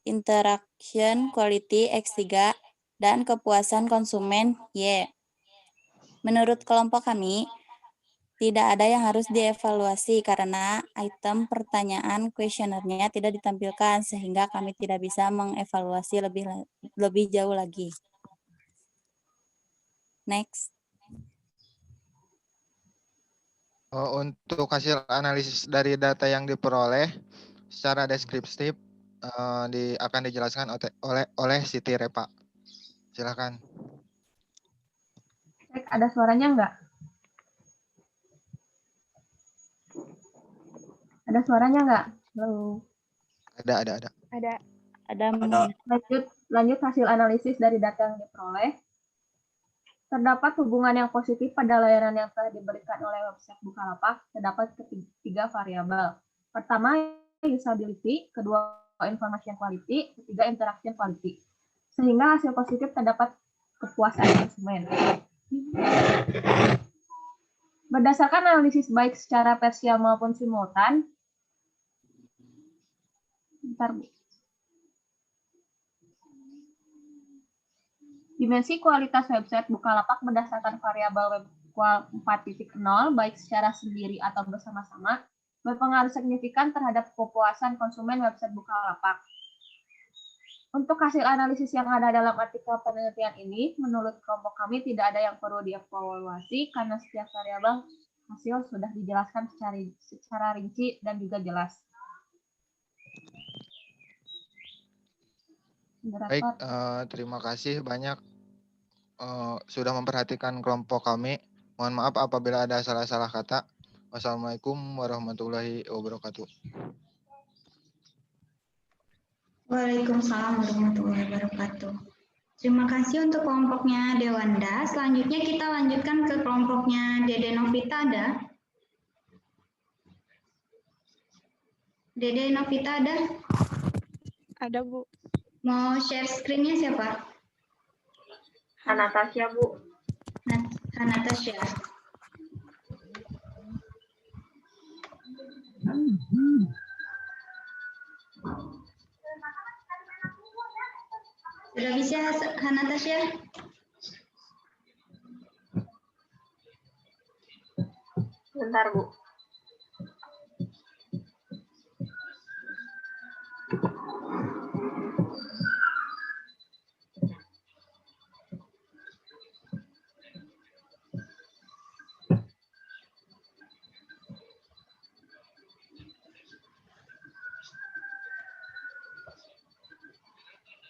interaction quality X3, dan kepuasan konsumen Y. Menurut kelompok kami, tidak ada yang harus dievaluasi karena item pertanyaan kuesionernya tidak ditampilkan sehingga kami tidak bisa mengevaluasi lebih jauh lagi. Next. Untuk hasil analisis dari data yang diperoleh secara deskriptif akan dijelaskan oleh Siti Repa. Silakan. Ada suaranya enggak? Ada suaranya enggak? Halo. Ada. Lanjut hasil analisis dari data yang diperoleh. Terdapat hubungan yang positif pada layanan yang telah diberikan oleh website Bukalapak. Terdapat ketiga variabel. Pertama, usability. Kedua, information quality. Ketiga, interaction quality. Sehingga hasil positif terdapat kepuasan konsumen. Berdasarkan analisis baik secara parsial maupun simultan, dimensi kualitas website Bukalapak berdasarkan variabel web kual 4.0 baik secara sendiri atau bersama-sama berpengaruh signifikan terhadap kepuasan konsumen website Bukalapak. Untuk hasil analisis yang ada dalam artikel penelitian ini, menurut kelompok kami tidak ada yang perlu dievaluasi karena setiap variabel hasil sudah dijelaskan secara rinci dan juga jelas. Baik, terima kasih banyak sudah memperhatikan kelompok kami. Mohon maaf apabila ada salah-salah kata. Wassalamualaikum warahmatullahi wabarakatuh. Waalaikumsalam warahmatullahi wabarakatuh. Terima kasih untuk kelompoknya Dewanda. Selanjutnya kita lanjutkan ke kelompoknya Dede Novita ada? Dede Novita ada? Ada, Bu. Mau share screen-nya siapa? Anastasia, Bu. Anastasia. Sudah bisa, Anastasia? Bentar, Bu.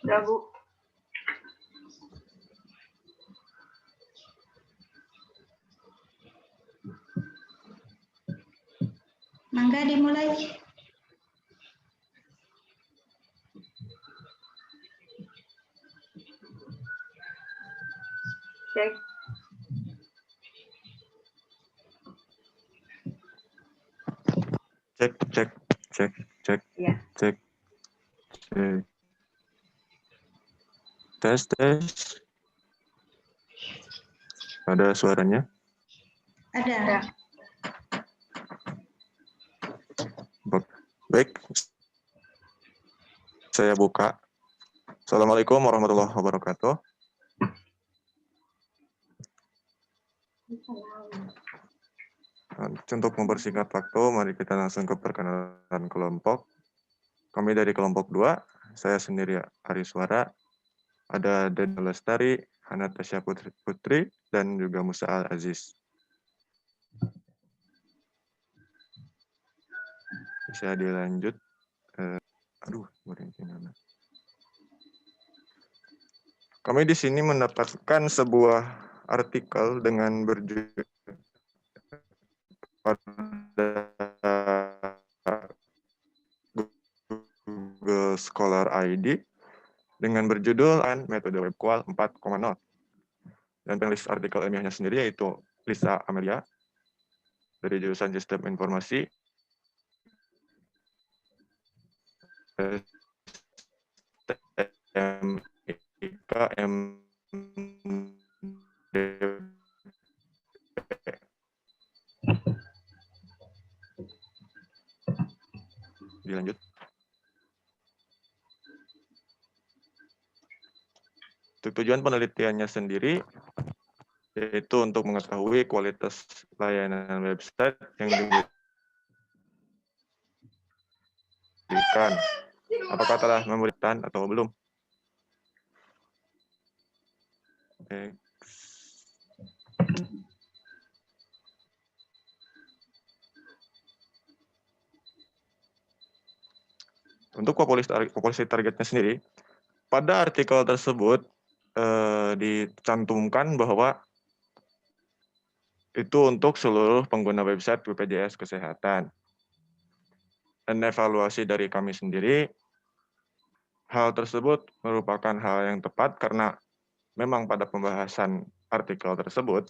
Udah, Bu. Mangga dimulai. Cek. Cek. Iya. Cek. Tes. Ada suaranya? Ada. Baik. Saya buka. Assalamualaikum warahmatullahi wabarakatuh. Untuk mempersingkat waktu, mari kita langsung ke perkenalan kelompok. Kami dari kelompok 2, saya sendiri Ariswara, ada Dede Lestari, Anastasia Putri, dan juga Musa Al-Aziz. Bisa dilanjut. Kami di sini mendapatkan sebuah artikel dengan berjudul pada Google Scholar ID dengan berjudul metode web qual 4.0. Dan penulis artikel ilmiahnya sendiri yaitu Lisa Amelia dari jurusan Sistem Informasi STMIK Dilanjut. Tujuan penelitiannya sendiri yaitu untuk mengetahui kualitas layanan website yang diberikan. Apakah telah memberikan atau belum? Untuk populasi targetnya sendiri, pada artikel tersebut dicantumkan bahwa itu untuk seluruh pengguna website BPJS Kesehatan. Dan evaluasi dari kami sendiri, hal tersebut merupakan hal yang tepat karena memang pada pembahasan artikel tersebut,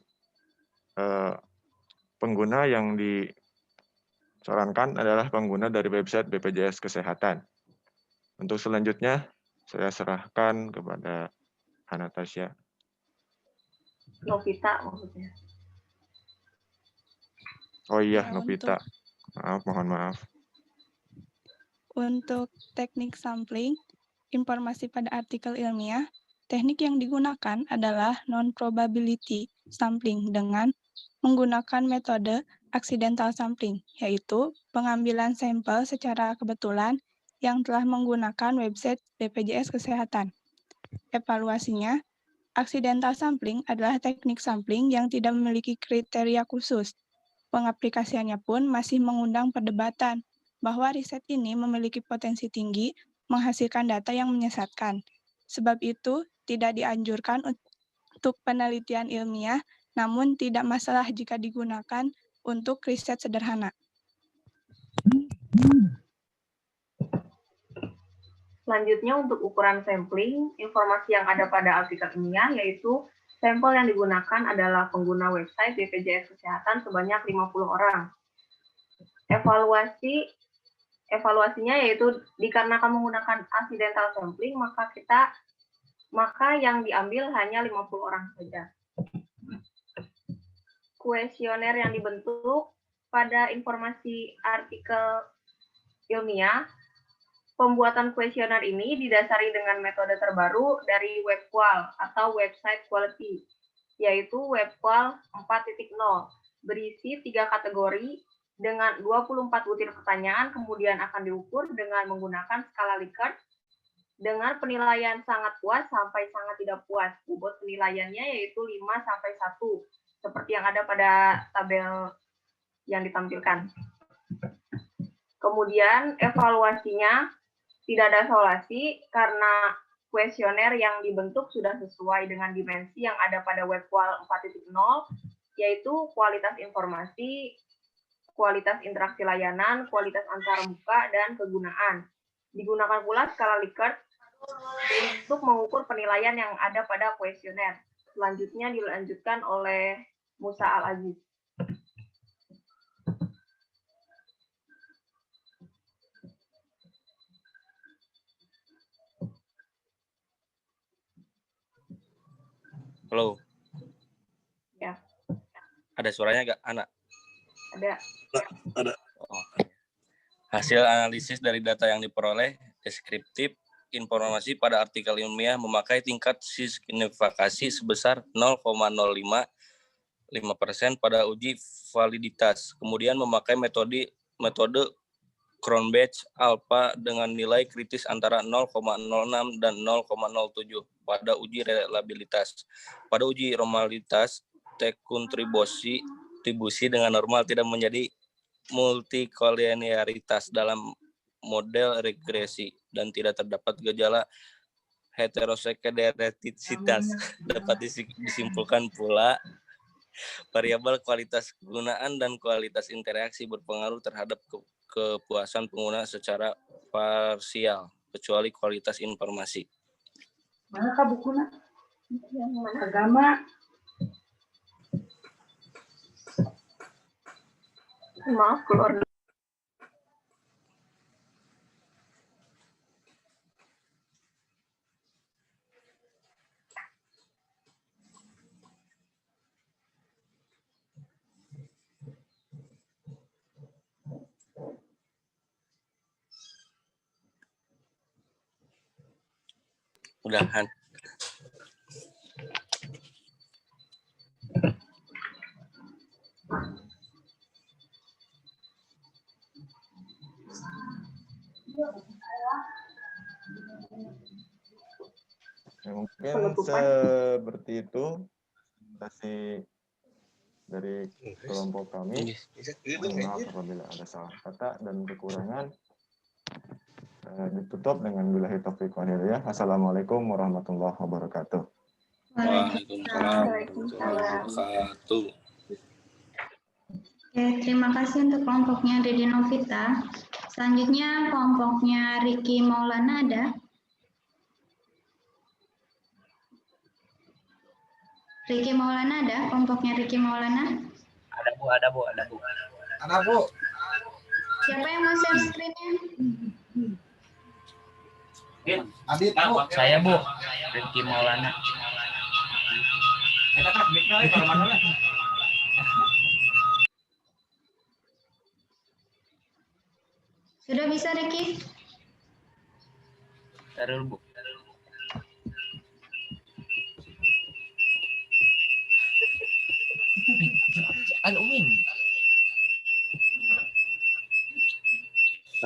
pengguna yang disarankan adalah pengguna dari website BPJS Kesehatan. Untuk selanjutnya, saya serahkan kepada Anastasia. Novita maksudnya. Oh iya, Ya, Novita. Mohon maaf. Untuk teknik sampling, informasi pada artikel ilmiah, teknik yang digunakan adalah non-probability sampling dengan menggunakan metode accidental sampling, yaitu pengambilan sampel secara kebetulan yang telah menggunakan website BPJS Kesehatan. Evaluasinya, accidental sampling adalah teknik sampling yang tidak memiliki kriteria khusus. Pengaplikasiannya pun masih mengundang perdebatan, bahwa riset ini memiliki potensi tinggi menghasilkan data yang menyesatkan. Sebab itu, tidak dianjurkan untuk penelitian ilmiah, namun tidak masalah jika digunakan untuk riset sederhana. Selanjutnya untuk ukuran sampling, informasi yang ada pada artikel ilmiah yaitu sampel yang digunakan adalah pengguna website BPJS Kesehatan sebanyak 50 orang. Evaluasinya yaitu dikarenakan menggunakan accidental sampling, maka yang diambil hanya 50 orang saja. Kuesioner yang dibentuk pada informasi artikel ilmiah, pembuatan kuesioner ini didasari dengan metode terbaru dari WebQual atau Website Quality, yaitu WebQual 4.0, berisi 3 kategori dengan 24 butir pertanyaan, kemudian akan diukur dengan menggunakan skala Likert dengan penilaian sangat puas sampai sangat tidak puas. Bobot penilaiannya yaitu 5 sampai 1, seperti yang ada pada tabel yang ditampilkan. Kemudian evaluasinya tidak ada evaluasi karena kuesioner yang dibentuk sudah sesuai dengan dimensi yang ada pada WebQual 4.0, yaitu kualitas informasi, kualitas interaksi layanan, kualitas antarmuka, dan kegunaan. Digunakan pula skala Likert untuk mengukur penilaian yang ada pada kuesioner. Selanjutnya dilanjutkan oleh Musa Al-Aziz. Halo. Ya. Ada suaranya nggak, Ana? Ada. Ada. Oh. Hasil analisis dari data yang diperoleh, deskriptif, informasi pada artikel ilmiah memakai tingkat signifikasi sebesar 0,055% pada uji validitas. Kemudian memakai metode Cronbach alpha dengan nilai kritis antara 0,06 dan 0,07 pada uji reliabilitas. Pada uji normalitas, kontribusi dengan normal tidak menjadi multikolinearitas dalam model regresi dan tidak terdapat gejala heterosekedaritas. Dapat disimpulkan pula variabel kualitas kegunaan dan kualitas interaksi berpengaruh terhadap kepuasan pengguna secara parsial, kecuali kualitas informasi. Mana kah bukunya? Agama. Maaf, keluar. Mudahan. Ya, mungkin seperti itu presentasi dari kelompok kami. Mohon maaf apabila ada salah kata dan kekurangan. Ditutup dengan billahi taufiq wal hidayah. Assalamualaikum warahmatullahi wabarakatuh. Waalaikumsalam warahmatullahi wabarakatuh. Oke, terima kasih untuk kelompoknya Dede Novita. Selanjutnya kelompoknya Ricky Maulana ada? Ricky Maulana ada? Kelompoknya Ricky Maulana? Ada Bu. Ada Bu. Siapa yang mau share screen-nya? Adit Bu. Saya Bu. Ricky Maulana. Sudah bisa, Ricky? Taruh Bu.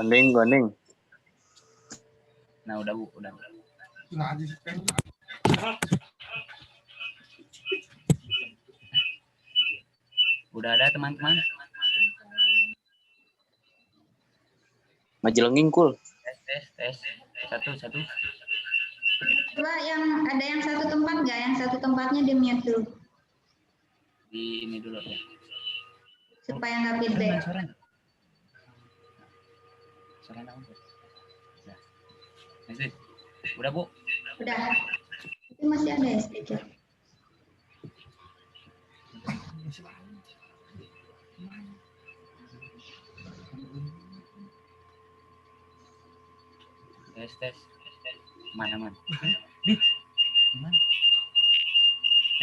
Gondeng. Nah, udah Bu. Udah ada teman-teman. Majelenging kul. Tes. Satu. Coba ada yang satu tempat nggak? Yang satu tempatnya di mute dulu. Di ini dulu ya. Supaya nggak feedback. Suara naon? Udah Bu. Udah. Tapi masih ada ya sedikit. Tes. Mana? Di. Mana?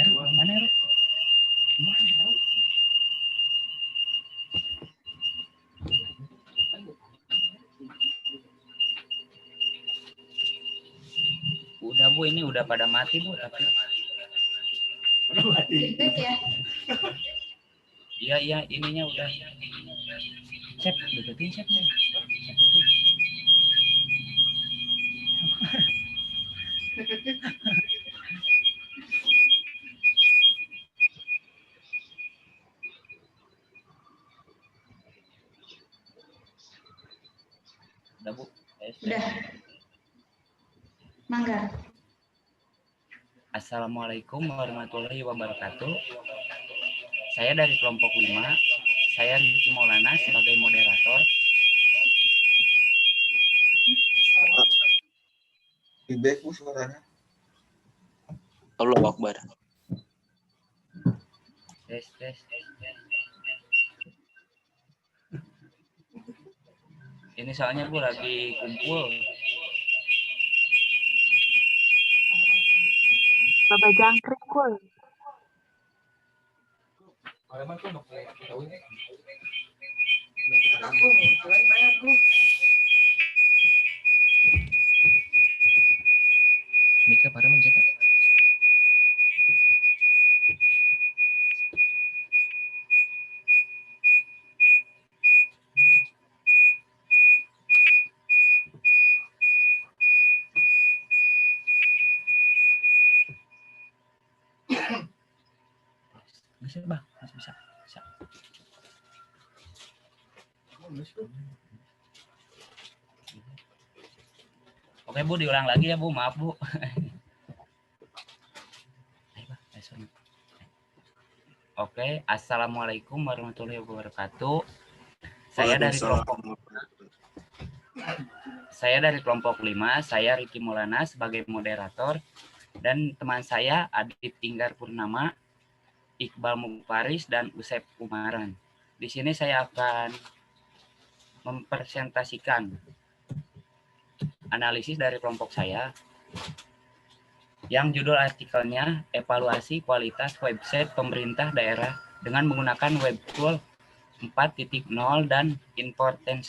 Mana? Udah Bu, ini udah pada mati Bu, tapi Iya, ininya udah. Cep, deketin cepnya. Udah Bu. Udah. Mangga. Assalamualaikum warahmatullahi wabarakatuh. Saya dari kelompok 5. Saya Ricky Maulana sebagai moderator. Feedback Bu suaranya. Allahu Akbar. Tes. Ini soalnya Bu lagi kumpul. Baba jangkrik kul. Mika Paraman siapa? Bisa, Bang. Bisa. Oke Bu, diulang lagi ya Bu, maaf Bu. Oke, Assalamualaikum warahmatullahi wabarakatuh. Saya dari kelompok 5, saya Riki Maulana sebagai moderator, dan teman saya Adit Tinggar Purnama, Iqbal Mufaris, dan Usep Umaran. Di sini saya akan mempresentasikan analisis dari kelompok saya yang judul artikelnya Evaluasi Kualitas Website Pemerintah Daerah dengan menggunakan Web Tool 4.0 dan Important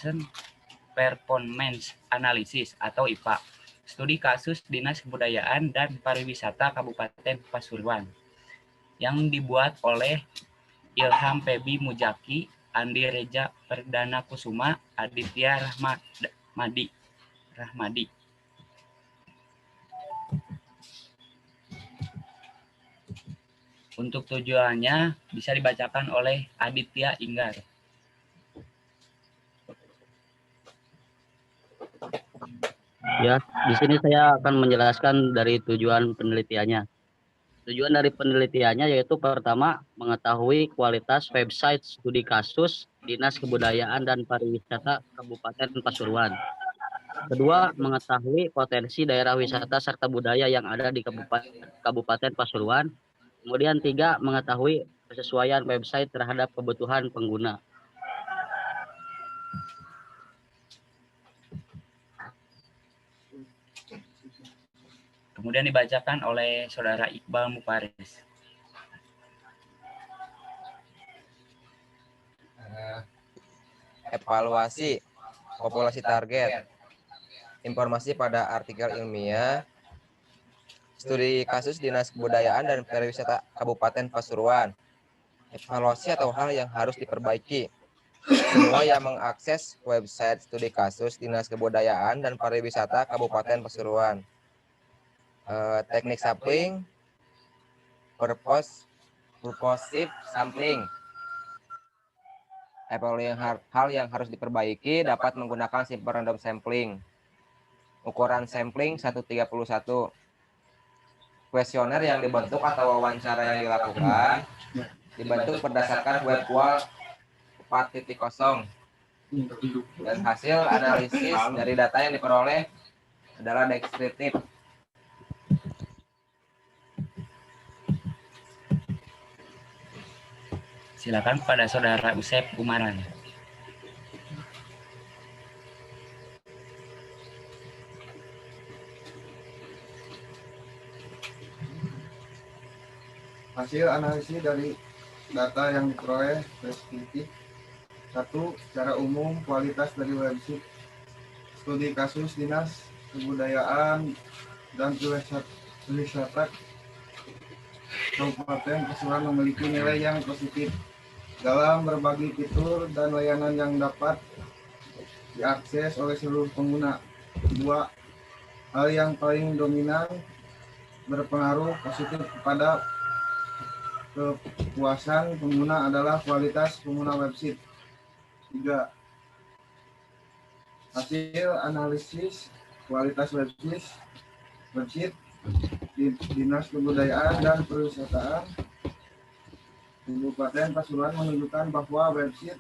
Performance Analysis atau IPA. Studi kasus Dinas Kebudayaan dan Pariwisata Kabupaten Pasuruan yang dibuat oleh Ilham Febi Mujaki, Andi Reja Perdana Kusuma, Aditya Rahmadi. Untuk tujuannya bisa dibacakan oleh Aditya Inggar. Ya, di sini saya akan menjelaskan dari tujuan penelitiannya. Tujuan dari penelitiannya yaitu pertama, mengetahui kualitas website studi kasus Dinas Kebudayaan dan Pariwisata Kabupaten Pasuruan. Kedua, mengetahui potensi daerah wisata serta budaya yang ada di Kabupaten Pasuruan. Kemudian 3, mengetahui kesesuaian website terhadap kebutuhan pengguna. Kemudian dibacakan oleh Saudara Iqbal Mufaris. Evaluasi populasi target. Informasi pada artikel ilmiah. Studi kasus Dinas Kebudayaan dan Pariwisata Kabupaten Pasuruan. Evaluasi atau hal yang harus diperbaiki. Semua yang mengakses website studi kasus Dinas Kebudayaan dan Pariwisata Kabupaten Pasuruan. Teknik sampling, purposive sampling. Hal yang harus diperbaiki dapat menggunakan simple random sampling. Ukuran sampling 131. Kuesioner yang dibentuk atau wawancara yang dilakukan dibentuk berdasarkan web wall 4.0 dan hasil analisis dari data yang diperoleh adalah deskriptif. Silakan kepada Saudara Usep Umaran. Hasil analisis dari data yang diperoleh deskriptif. 1. Secara umum, kualitas dari website studi kasus Dinas Kebudayaan dan Pariwisata Kabupaten Pasuruan memiliki nilai yang positif dalam berbagai fitur dan layanan yang dapat diakses oleh seluruh pengguna. 2. Hal yang paling dominan berpengaruh positif kepada kepuasan pengguna adalah kualitas pengguna website. 3. Hasil analisis kualitas website Dinas Kebudayaan dan Pariwisata Kabupaten Pasuruan menunjukkan bahwa website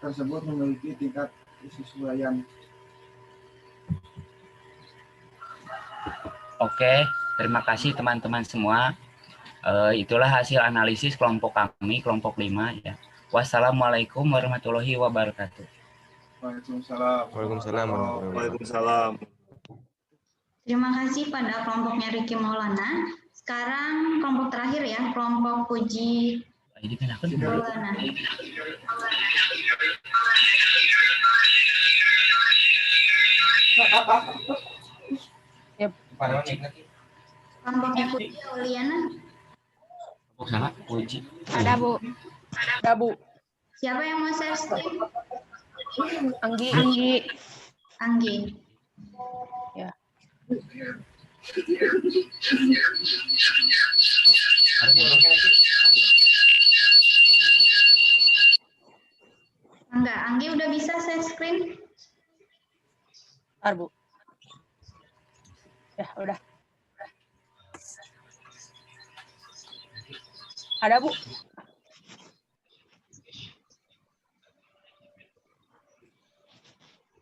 tersebut memiliki tingkat kesesuaian. Oke, terima kasih teman-teman semua. Itulah hasil analisis kelompok kami, kelompok 5 ya. Wassalamualaikum warahmatullahi wabarakatuh. Waalaikumsalam. Waalaikumsalam. Terima kasih pada kelompoknya Riki Maulana. Sekarang kelompok terakhir ya, kelompok Puji Maulana. Kelompok Puji Auliana. Salah, Puji. Ada Bu. Ada Bu. Siapa yang mau share screen? Anggi. Ya. Anggi udah bisa share screen? Bu. Ya, udah. Ada, Bu?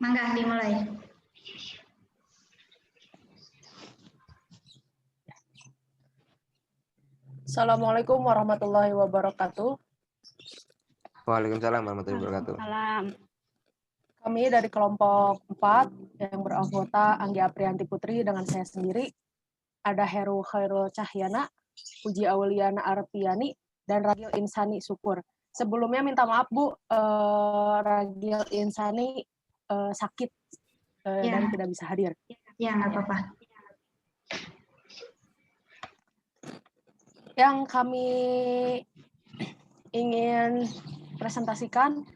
Mangga dimulai. Assalamualaikum warahmatullahi wabarakatuh. Waalaikumsalam warahmatullahi wabarakatuh. Salam. Kami dari kelompok 4 yang beranggota Anggi Aprianti Putri dengan saya sendiri, ada Heru Khairul Cahyana, Puji Auliana Arpiani, dan Ragil Insani Syukur. Sebelumnya minta maaf Bu, Ragil Insani sakit dan tidak bisa hadir. Ya, nggak apa-apa. Yang kami ingin presentasikan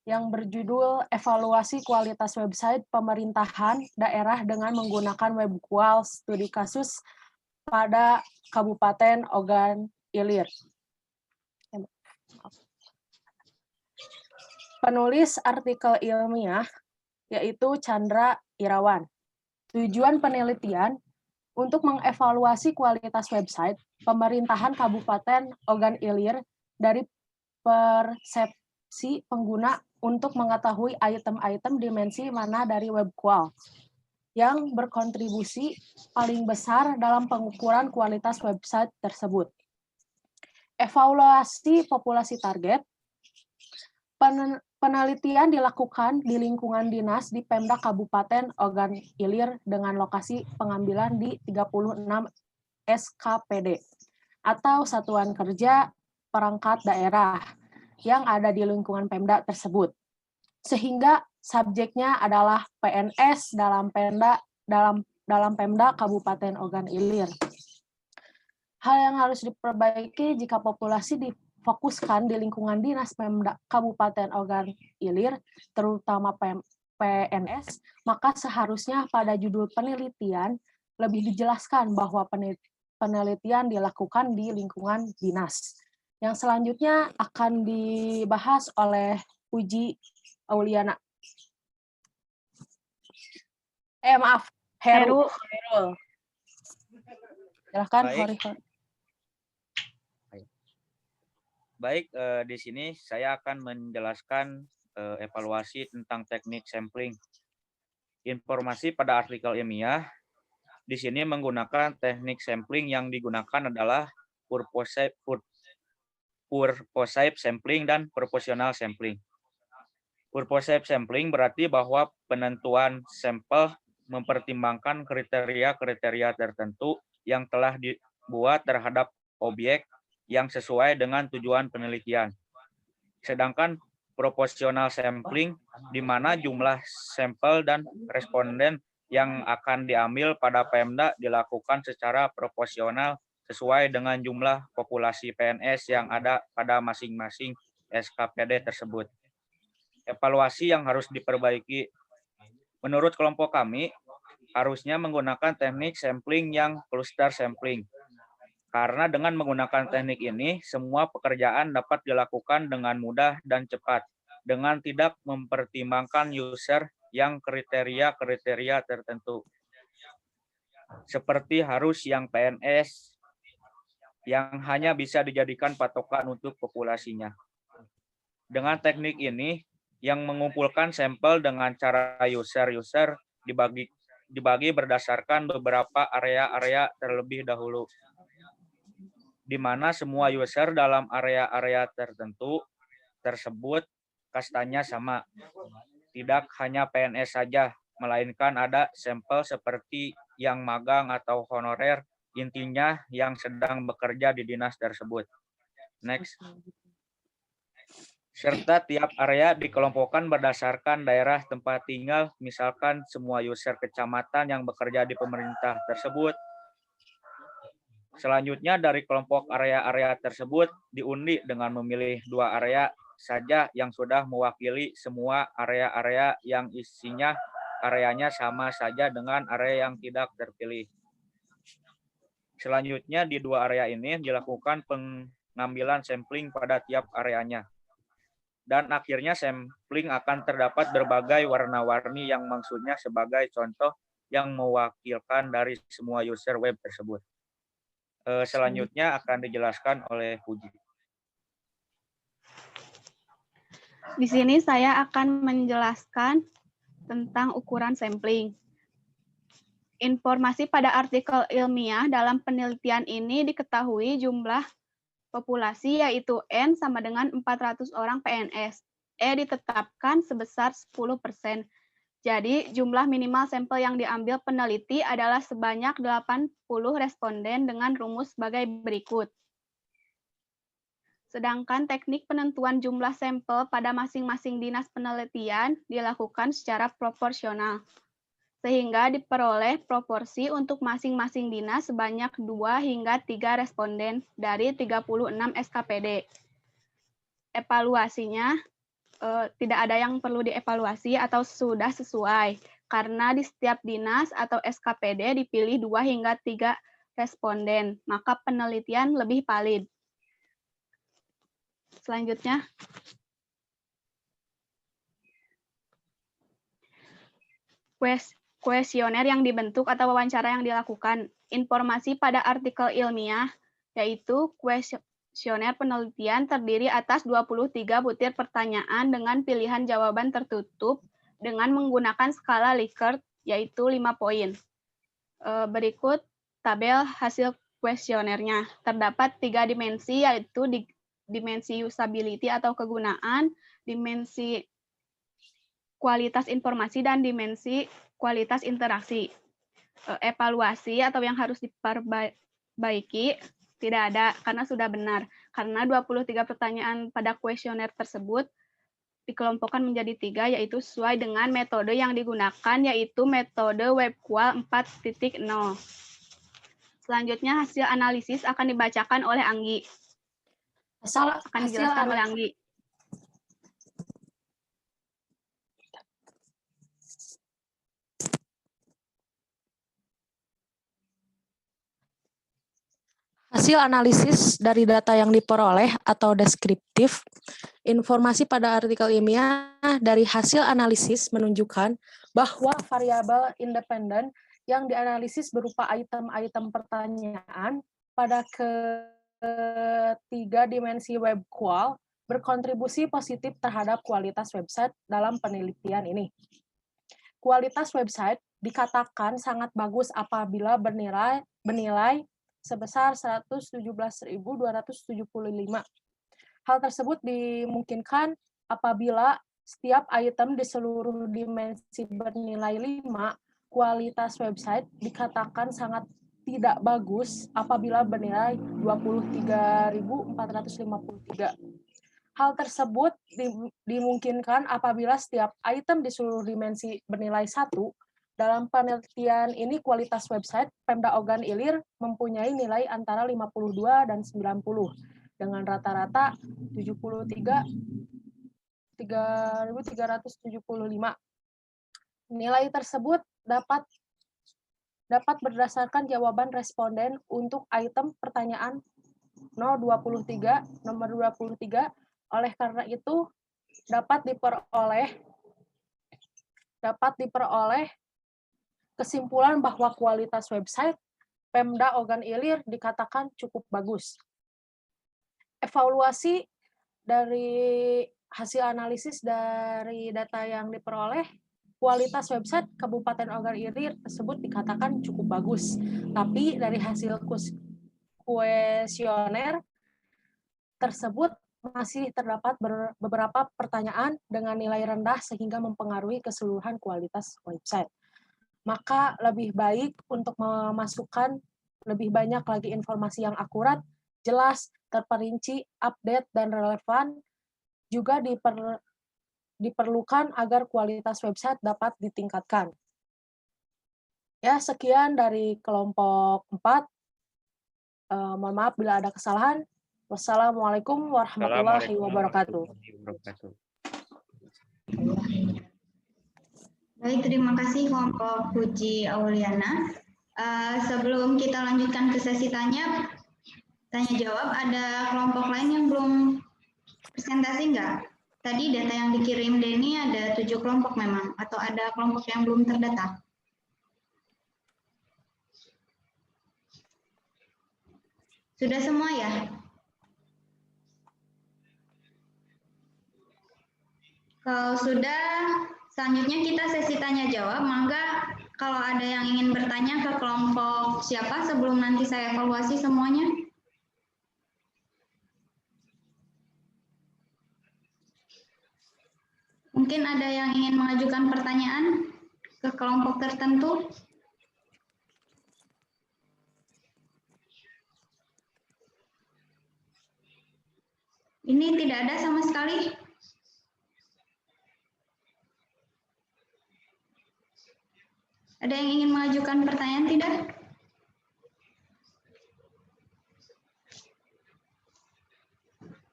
yang berjudul Evaluasi Kualitas Website Pemerintahan Daerah dengan menggunakan WebQual Studi Kasus pada Kabupaten Ogan Ilir. Penulis artikel ilmiah yaitu Chandra Irawan. Tujuan penelitian untuk mengevaluasi kualitas website pemerintahan Kabupaten Ogan Ilir dari persepsi pengguna untuk mengetahui item-item dimensi mana dari WebQual yang berkontribusi paling besar dalam pengukuran kualitas website tersebut. Evaluasi populasi target. Penelitian dilakukan di lingkungan dinas di Pemda Kabupaten Ogan Ilir dengan lokasi pengambilan di 36 SKPD atau Satuan Kerja Perangkat Daerah yang ada di lingkungan Pemda tersebut. Sehingga subjeknya adalah PNS dalam Pemda Kabupaten Ogan Ilir. Hal yang harus diperbaiki jika populasi difokuskan di lingkungan dinas Pemda Kabupaten Ogan Ilir, terutama PNS, maka seharusnya pada judul penelitian lebih dijelaskan bahwa penelitian dilakukan di lingkungan dinas. Yang selanjutnya akan dibahas oleh Puji Auliana. Heru. Silakan, Heru. Baik, di sini saya akan menjelaskan evaluasi tentang teknik sampling. Informasi pada artikel ilmiah di sini menggunakan teknik sampling yang digunakan adalah purposive sampling dan proportional sampling. Purposive sampling berarti bahwa penentuan sampel mempertimbangkan kriteria-kriteria tertentu yang telah dibuat terhadap objek yang sesuai dengan tujuan penelitian. Sedangkan proportional sampling di mana jumlah sampel dan responden yang akan diambil pada Pemda dilakukan secara proporsional sesuai dengan jumlah populasi PNS yang ada pada masing-masing SKPD tersebut. Evaluasi yang harus diperbaiki. Menurut kelompok kami, harusnya menggunakan teknik sampling yang cluster sampling. Karena dengan menggunakan teknik ini, semua pekerjaan dapat dilakukan dengan mudah dan cepat, dengan tidak mempertimbangkan user yang kriteria-kriteria tertentu. Seperti harus yang PNS, yang hanya bisa dijadikan patokan untuk populasinya. Dengan teknik ini, yang mengumpulkan sampel dengan cara user dibagi berdasarkan beberapa area-area terlebih dahulu, di mana semua user dalam area-area tertentu tersebut kastanya sama. Tidak hanya PNS saja, melainkan ada sampel seperti yang magang atau honorer, intinya yang sedang bekerja di dinas tersebut. Next. Serta tiap area dikelompokkan berdasarkan daerah tempat tinggal, misalkan semua user kecamatan yang bekerja di pemerintah tersebut. Selanjutnya dari kelompok area-area tersebut diundi dengan memilih 2 area saja yang sudah mewakili semua area-area yang isinya areanya sama saja dengan area yang tidak terpilih. Selanjutnya di 2 area ini dilakukan pengambilan sampling pada tiap areanya. Dan akhirnya sampling akan terdapat berbagai warna-warni yang maksudnya sebagai contoh yang mewakilkan dari semua user web tersebut. Selanjutnya akan dijelaskan oleh Puji. Di sini saya akan menjelaskan tentang ukuran sampling. Informasi pada artikel ilmiah dalam penelitian ini diketahui jumlah populasi yaitu N sama dengan 400 orang PNS. E ditetapkan sebesar 10%. Jadi jumlah minimal sampel yang diambil peneliti adalah sebanyak 80 responden dengan rumus sebagai berikut. Sedangkan teknik penentuan jumlah sampel pada masing-masing dinas penelitian dilakukan secara proporsional, sehingga diperoleh proporsi untuk masing-masing dinas sebanyak 2 hingga 3 responden dari 36 SKPD. Evaluasinya tidak ada yang perlu dievaluasi atau sudah sesuai, karena di setiap dinas atau SKPD dipilih 2 hingga 3 responden, maka penelitian lebih valid. Selanjutnya, kuesioner yang dibentuk atau wawancara yang dilakukan. Informasi pada artikel ilmiah, yaitu kuesioner penelitian terdiri atas 23 butir pertanyaan dengan pilihan jawaban tertutup dengan menggunakan skala Likert, yaitu 5 poin. Berikut tabel hasil kuesionernya. Terdapat 3 dimensi, yaitu dimensi usability atau kegunaan, dimensi kualitas informasi, dan dimensi kualitas interaksi. Evaluasi atau yang harus diperbaiki tidak ada karena sudah benar. Karena 23 pertanyaan pada kuesioner tersebut dikelompokkan menjadi 3, yaitu sesuai dengan metode yang digunakan, yaitu metode WebQual 4.0. Selanjutnya hasil analisis akan dibacakan oleh Anggi. Akan dijelaskan oleh Anggi. Hasil analisis dari data yang diperoleh atau deskriptif, informasi pada artikel ilmiah dari hasil analisis menunjukkan bahwa variabel independen yang dianalisis berupa item-item pertanyaan pada ketiga dimensi WebQual berkontribusi positif terhadap kualitas website dalam penelitian ini. Kualitas website dikatakan sangat bagus apabila bernilai sebesar 117.275. Hal tersebut dimungkinkan apabila setiap item di seluruh dimensi bernilai 5, kualitas website dikatakan sangat tidak bagus apabila bernilai 23.453. Hal tersebut dimungkinkan apabila setiap item di seluruh dimensi bernilai 1. Dalam penelitian ini kualitas website Pemda Ogan Ilir mempunyai nilai antara 52 dan 90 dengan rata-rata 3.375. Nilai tersebut dapat berdasarkan jawaban responden untuk item pertanyaan nomor 23. Oleh karena itu dapat diperoleh kesimpulan bahwa kualitas website Pemda Ogan Ilir dikatakan cukup bagus. Evaluasi dari hasil analisis dari data yang diperoleh, kualitas website Kabupaten Ogan Ilir tersebut dikatakan cukup bagus. Tapi dari hasil kuesioner tersebut masih terdapat beberapa pertanyaan dengan nilai rendah sehingga mempengaruhi keseluruhan kualitas website. Maka lebih baik untuk memasukkan lebih banyak lagi informasi yang akurat, jelas, terperinci, update, dan relevan, juga diperlukan agar kualitas website dapat ditingkatkan. Ya, sekian dari kelompok 4. Mohon maaf bila ada kesalahan. Wassalamualaikum warahmatullahi wabarakatuh. Baik, terima kasih kelompok Puji Auliana. Sebelum kita lanjutkan ke sesi tanya jawab, ada kelompok lain yang belum presentasi nggak? Tadi data yang dikirim Denny ada 7 kelompok memang, atau ada kelompok yang belum terdata? Sudah semua ya? Kalau sudah, selanjutnya kita sesi tanya jawab. Mangga kalau ada yang ingin bertanya ke kelompok siapa sebelum nanti saya evaluasi semuanya. Mungkin ada yang ingin mengajukan pertanyaan ke kelompok tertentu. Ini tidak ada sama sekali. Ada yang ingin mengajukan pertanyaan tidak?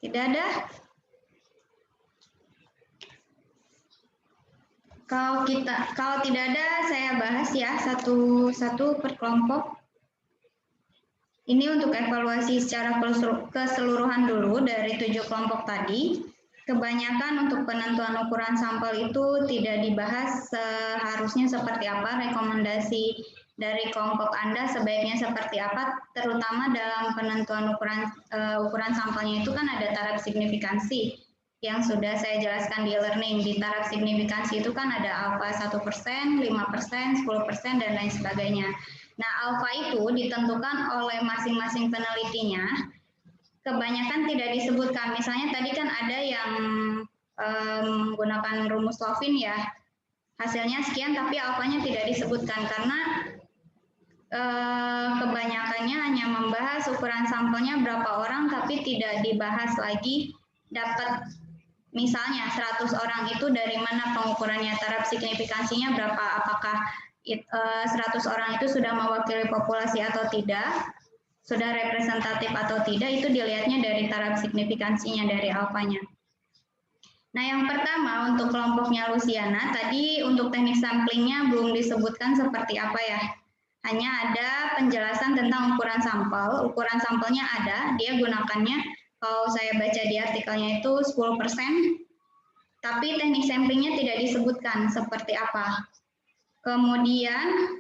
Tidak ada. Kalau tidak ada, saya bahas ya satu-satu per kelompok. Ini untuk evaluasi secara keseluruhan dulu dari 7 kelompok tadi. Kebanyakan untuk penentuan ukuran sampel itu tidak dibahas seharusnya seperti apa, rekomendasi dari kelompok Anda sebaiknya seperti apa, terutama dalam penentuan ukuran sampelnya itu kan ada taraf signifikansi yang sudah saya jelaskan di e-learning. Di taraf signifikansi itu kan ada alfa 1%, 5%, 10%, dan lain sebagainya. Nah, alfa itu ditentukan oleh masing-masing penelitinya. Kebanyakan tidak disebutkan. Misalnya tadi kan ada yang menggunakan rumus Lovin ya, hasilnya sekian tapi alfanya tidak disebutkan karena kebanyakannya hanya membahas ukuran sampelnya berapa orang tapi tidak dibahas lagi dapat misalnya 100 orang itu dari mana pengukurannya, taraf signifikansinya berapa, apakah 100 orang itu sudah mewakili populasi atau tidak, sudah representatif atau tidak, itu dilihatnya dari taraf signifikansinya, dari alfanya. Nah, yang pertama untuk kelompoknya Luciana, tadi untuk teknik samplingnya belum disebutkan seperti apa ya. Hanya ada penjelasan tentang ukuran sampel. Ukuran sampelnya ada, dia gunakannya, kalau saya baca di artikelnya itu 10%, tapi teknik samplingnya tidak disebutkan seperti apa. Kemudian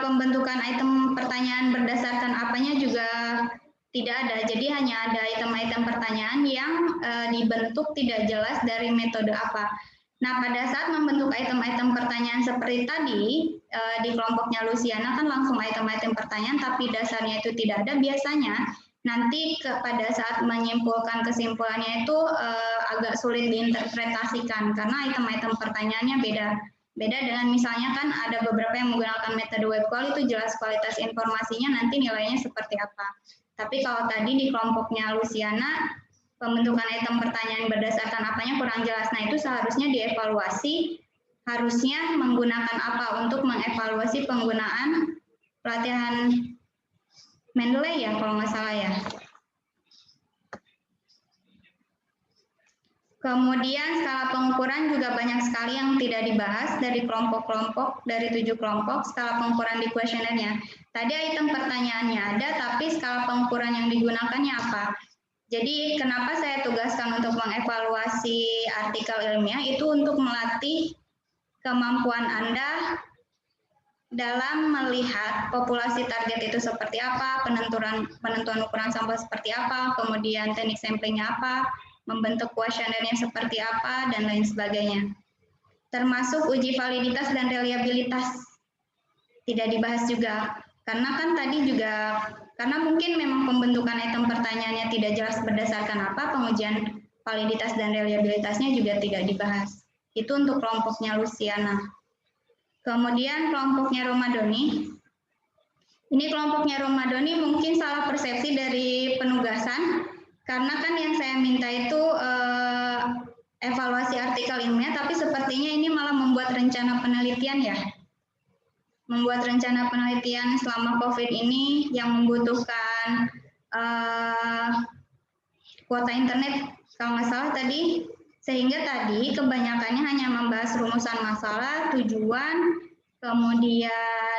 pembentukan item pertanyaan berdasarkan apanya juga tidak ada. Jadi hanya ada item-item pertanyaan yang dibentuk tidak jelas dari metode apa. Nah, pada saat membentuk item-item pertanyaan seperti tadi, di kelompoknya Luciana kan langsung item-item pertanyaan, tapi dasarnya itu tidak ada. Biasanya nanti pada saat menyimpulkan kesimpulannya itu agak sulit diinterpretasikan, karena item-item pertanyaannya beda. Beda dengan misalnya kan ada beberapa yang menggunakan metode web qual itu jelas kualitas informasinya nanti nilainya seperti apa. Tapi kalau tadi di kelompoknya Luciana, pembentukan item pertanyaan berdasarkan apanya kurang jelas. Nah, itu seharusnya dievaluasi, harusnya menggunakan apa untuk mengevaluasi penggunaan pelatihan Mendeley ya, kalau nggak salah ya. Kemudian skala pengukuran juga banyak sekali yang tidak dibahas dari kelompok-kelompok, dari 7 kelompok, skala pengukuran di kuesionernya. Tadi item pertanyaannya ada, tapi skala pengukuran yang digunakannya apa? Jadi kenapa saya tugaskan untuk mengevaluasi artikel ilmiah itu untuk melatih kemampuan Anda dalam melihat populasi target itu seperti apa, penentuan ukuran sampel seperti apa, kemudian teknik samplingnya apa, membentuk kuesionernya seperti apa, dan lain sebagainya. Termasuk uji validitas dan reliabilitas tidak dibahas juga. Karena kan tadi juga, karena mungkin memang pembentukan item pertanyaannya tidak jelas berdasarkan apa, pengujian validitas dan reliabilitasnya juga tidak dibahas. Itu untuk kelompoknya Luciana. Kemudian kelompoknya Romadoni. Ini kelompoknya Romadoni mungkin salah persepsi dari penugasan, karena kan yang saya minta itu evaluasi artikel ilmiah, tapi sepertinya ini malah membuat rencana penelitian ya. Membuat rencana penelitian selama COVID ini yang membutuhkan kuota internet, kalau nggak salah tadi. Sehingga tadi kebanyakannya hanya membahas rumusan masalah, tujuan, kemudian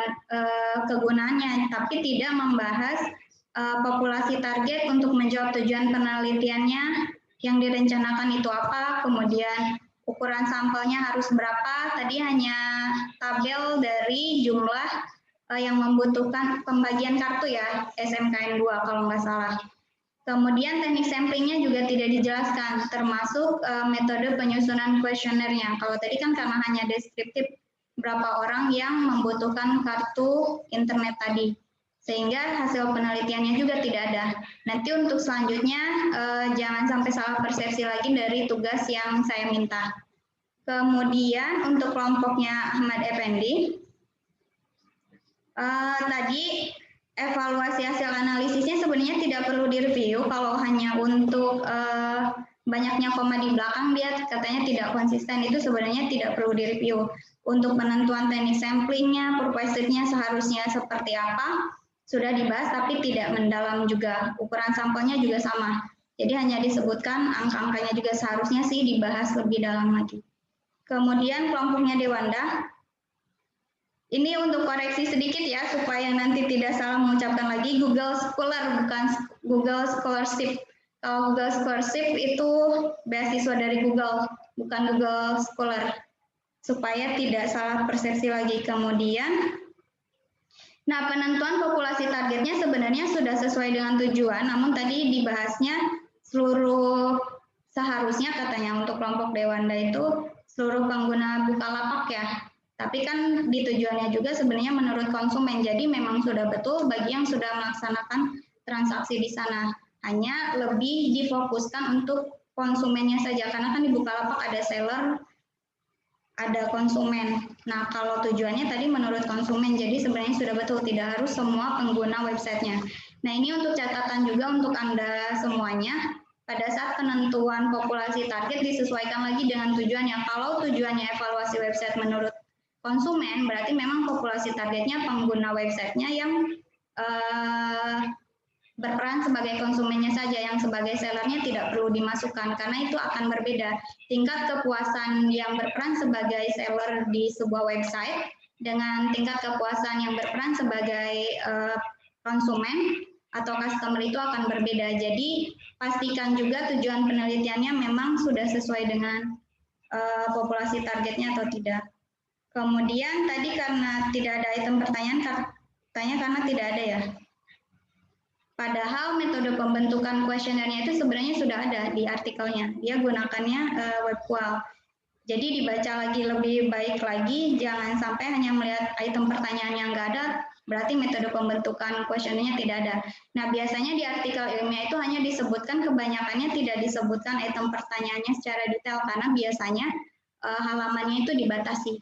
kegunaannya, tapi tidak membahas populasi target untuk menjawab tujuan penelitiannya yang direncanakan itu apa, kemudian ukuran sampelnya harus berapa. Tadi hanya tabel dari jumlah yang membutuhkan pembagian kartu ya, SMKN 2 kalau nggak salah. Kemudian teknik samplingnya juga tidak dijelaskan, termasuk metode penyusunan kuesionernya. Kalau tadi kan karena hanya deskriptif berapa orang yang membutuhkan kartu internet tadi, sehingga hasil penelitiannya juga tidak ada. Nanti untuk selanjutnya jangan sampai salah persepsi lagi dari tugas yang saya minta. Kemudian untuk kelompoknya Ahmad Effendi, tadi evaluasi hasil analisisnya sebenarnya tidak perlu direview. Kalau hanya untuk banyaknya koma di belakang dia katanya tidak konsisten, itu sebenarnya tidak perlu direview. Untuk penentuan teknik samplingnya, purposive-nya seharusnya seperti apa sudah dibahas, tapi tidak mendalam juga. Ukuran sampelnya juga sama. Jadi hanya disebutkan angka-angkanya juga seharusnya sih dibahas lebih dalam lagi. Kemudian kelompoknya Dewanda. Ini untuk koreksi sedikit ya, supaya nanti tidak salah mengucapkan lagi, Google Scholar bukan Google Scholarship. Kalau Google Scholarship itu beasiswa dari Google, bukan Google Scholar. Supaya tidak salah persepsi lagi. Kemudian, nah penentuan populasi targetnya sebenarnya sudah sesuai dengan tujuan, namun tadi dibahasnya seharusnya katanya untuk kelompok Dewanda itu seluruh pengguna Bukalapak ya. Tapi kan di tujuannya juga sebenarnya menurut konsumen, jadi memang sudah betul bagi yang sudah melaksanakan transaksi di sana. Hanya lebih difokuskan untuk konsumennya saja, karena kan di Bukalapak ada seller, ada konsumen. Nah, kalau tujuannya tadi menurut konsumen, jadi sebenarnya sudah betul, tidak harus semua pengguna websitenya. Nah, ini untuk catatan juga untuk Anda semuanya. Pada saat penentuan populasi target disesuaikan lagi dengan tujuannya. Kalau tujuannya evaluasi website menurut konsumen, berarti memang populasi targetnya pengguna websitenya yang berperan sebagai konsumennya saja, yang sebagai sellernya tidak perlu dimasukkan, karena itu akan berbeda. Tingkat kepuasan yang berperan sebagai seller di sebuah website dengan tingkat kepuasan yang berperan sebagai konsumen atau customer itu akan berbeda. Jadi pastikan juga tujuan penelitiannya memang sudah sesuai dengan populasi targetnya atau tidak. Kemudian tadi karena tidak ada item pertanyaan, katanya karena tidak ada ya. Padahal metode pembentukan kuesionernya itu sebenarnya sudah ada di artikelnya. Dia gunakannya webqual. Jadi dibaca lagi lebih baik lagi, jangan sampai hanya melihat item pertanyaan yang nggak ada, berarti metode pembentukan kuesionernya tidak ada. Nah, biasanya di artikel ilmiah itu hanya disebutkan, kebanyakannya tidak disebutkan item pertanyaannya secara detail, karena biasanya halamannya itu dibatasi.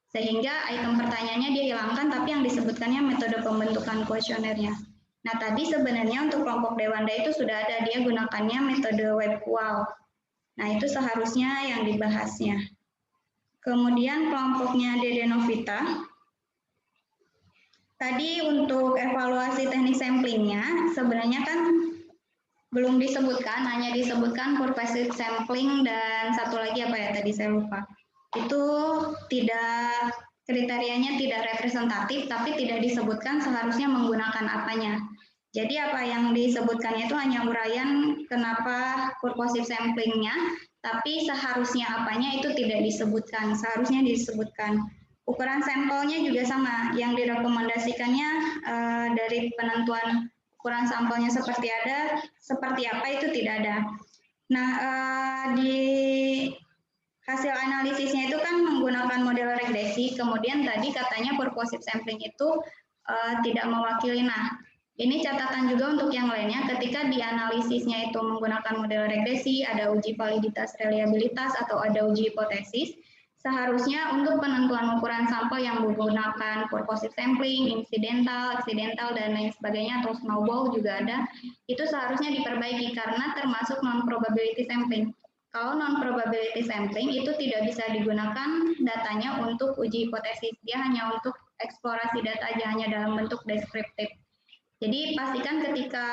Sehingga item pertanyaannya dia hilangkan, tapi yang disebutkannya metode pembentukan kuesionernya. Nah, tadi sebenarnya untuk kelompok Dewanda itu sudah ada, dia gunakannya metode webqual. Nah, itu seharusnya yang dibahasnya. Kemudian kelompoknya Dede Novita. Tadi untuk evaluasi teknik samplingnya, sebenarnya kan belum disebutkan, hanya disebutkan purposive sampling dan satu lagi apa ya tadi saya lupa. Itu tidak, kriterianya tidak representatif, tapi tidak disebutkan seharusnya menggunakan apanya. Jadi apa yang disebutkannya itu hanya uraian kenapa purposive samplingnya, tapi seharusnya apanya itu tidak disebutkan, seharusnya disebutkan. Ukuran sampelnya juga sama, yang direkomendasikannya dari penentuan ukuran sampelnya seperti apa itu tidak ada. Nah, di hasil analisisnya itu kan menggunakan model regresi, kemudian tadi katanya purposive sampling itu tidak mewakili. Nah, ini catatan juga untuk yang lainnya, ketika di analisisnya itu menggunakan model regresi, ada uji validitas reliabilitas atau ada uji hipotesis, seharusnya untuk penentuan ukuran sampel yang menggunakan purposive sampling, incidental, accidental, dan lain sebagainya, atau snowball juga ada, itu seharusnya diperbaiki karena termasuk non-probability sampling. Kalau non-probability sampling itu tidak bisa digunakan datanya untuk uji hipotesis, dia hanya untuk eksplorasi data aja, hanya dalam bentuk deskriptif. Jadi pastikan ketika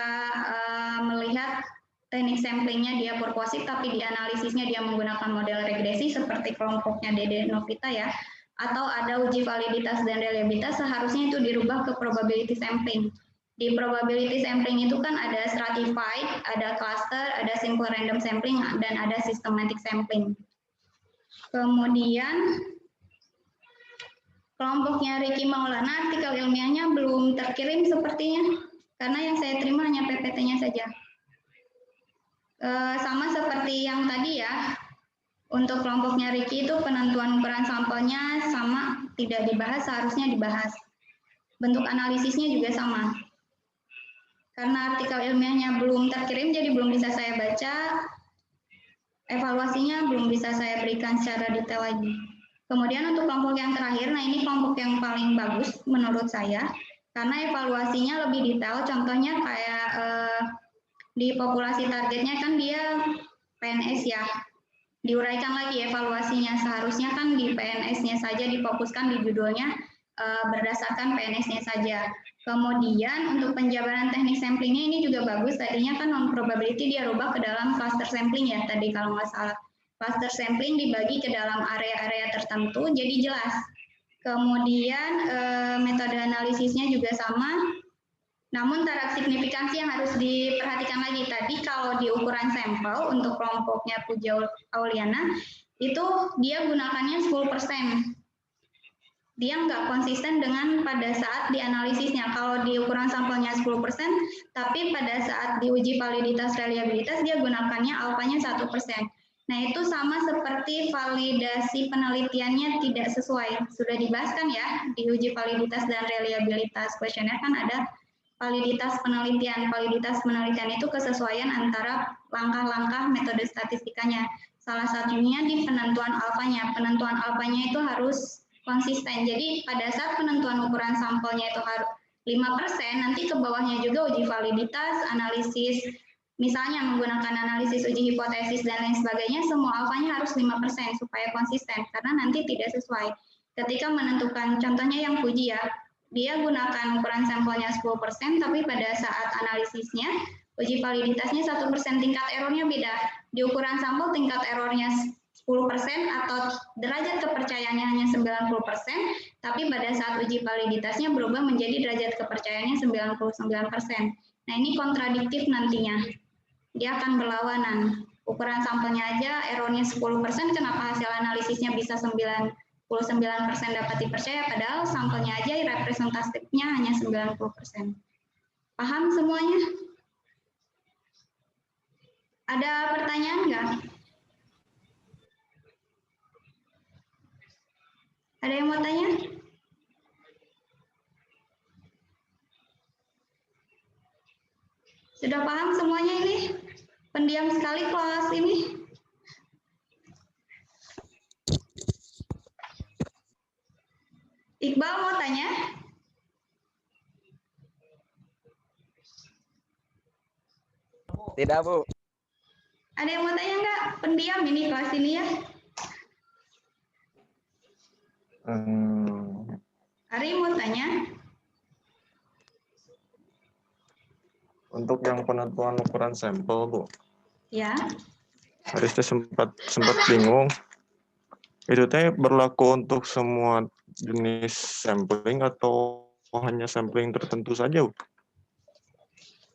melihat teknik samplingnya dia purposive, tapi di analisisnya dia menggunakan model regresi seperti kelompoknya Dede Novita ya, atau ada uji validitas dan reliabilitas, seharusnya itu dirubah ke probability sampling. Di probability sampling itu kan ada stratified, ada cluster, ada simple random sampling, dan ada systematic sampling. Kemudian Kelompoknya Ricky Maulana, artikel ilmiahnya belum terkirim sepertinya, karena yang saya terima hanya PPT-nya saja. Sama seperti yang tadi ya, untuk kelompoknya Ricky itu penentuan ukuran sampelnya sama, tidak dibahas, seharusnya dibahas. Bentuk analisisnya juga sama. Karena artikel ilmiahnya belum terkirim, jadi belum bisa saya baca, evaluasinya belum bisa saya berikan secara detail lagi. Kemudian untuk kelompok yang terakhir, nah ini kelompok yang paling bagus menurut saya, karena evaluasinya lebih detail, contohnya kayak di populasi targetnya kan dia PNS ya, diuraikan lagi evaluasinya, seharusnya kan di PNS-nya saja difokuskan di judulnya berdasarkan PNS-nya saja. Kemudian untuk penjabaran teknik samplingnya ini juga bagus, tadinya kan non-probability dia rubah ke dalam cluster sampling ya tadi kalau nggak salah. Cluster sampling dibagi ke dalam area-area tertentu, jadi jelas. Kemudian metode analisisnya juga sama, namun taraf signifikansi yang harus diperhatikan lagi tadi kalau di ukuran sampel untuk kelompoknya Puja Auliana itu dia gunakannya 10%. Dia nggak konsisten dengan pada saat dianalisisnya. Kalau di ukuran sampelnya 10%, tapi pada saat diuji validitas reliabilitas dia gunakannya alfanya 1%. Nah itu sama seperti validasi penelitiannya tidak sesuai. Sudah dibahas kan ya, di uji validitas dan reliabilitas kuesioner kan ada validitas penelitian. Validitas penelitian itu kesesuaian antara langkah-langkah metode statistikanya. Salah satunya di penentuan alfanya. Penentuan alfanya itu harus konsisten. Jadi pada saat penentuan ukuran sampelnya itu harus 5%, nanti ke bawahnya juga uji validitas, analisis, misalnya menggunakan analisis uji hipotesis dan lain sebagainya, semua alfanya harus 5% supaya konsisten, karena nanti tidak sesuai. Ketika menentukan, contohnya yang Puji ya, dia gunakan ukuran sampelnya 10%, tapi pada saat analisisnya, uji validitasnya 1%, tingkat errornya beda. Di ukuran sampel tingkat errornya 10% atau derajat kepercayaannya hanya 90%, tapi pada saat uji validitasnya berubah menjadi derajat kepercayaannya 99%. Nah ini kontradiktif nantinya, dia akan berlawanan. Ukuran sampelnya aja errornya 10%, kenapa hasil analisisnya bisa 99% dapat dipercaya, padahal sampelnya aja representatifnya hanya 90%. Paham semuanya? Ada pertanyaan nggak? Ada yang mau tanya? Sudah paham semuanya ini? Pendiam sekali kelas ini. Iqbal mau tanya? Tidak, Bu. Ada yang mau tanya nggak? Pendiam ini kelas ini ya. Ari mau tanya? Untuk yang penentuan ukuran sampel, Bu. Ya. Harisnya sempat bingung. Itu teh berlaku untuk semua jenis sampling atau hanya sampling tertentu saja, Bu?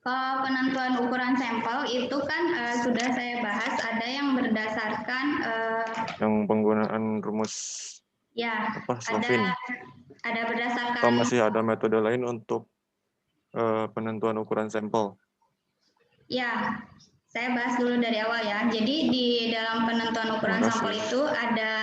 Kalau penentuan ukuran sampel itu kan sudah saya bahas, ada yang berdasarkan yang penggunaan rumus ya, Slavin. ada berdasarkan. Atau masih ada metode lain untuk penentuan ukuran sampel? Ya, saya bahas dulu dari awal ya. Jadi di dalam penentuan ukuran sampel itu ada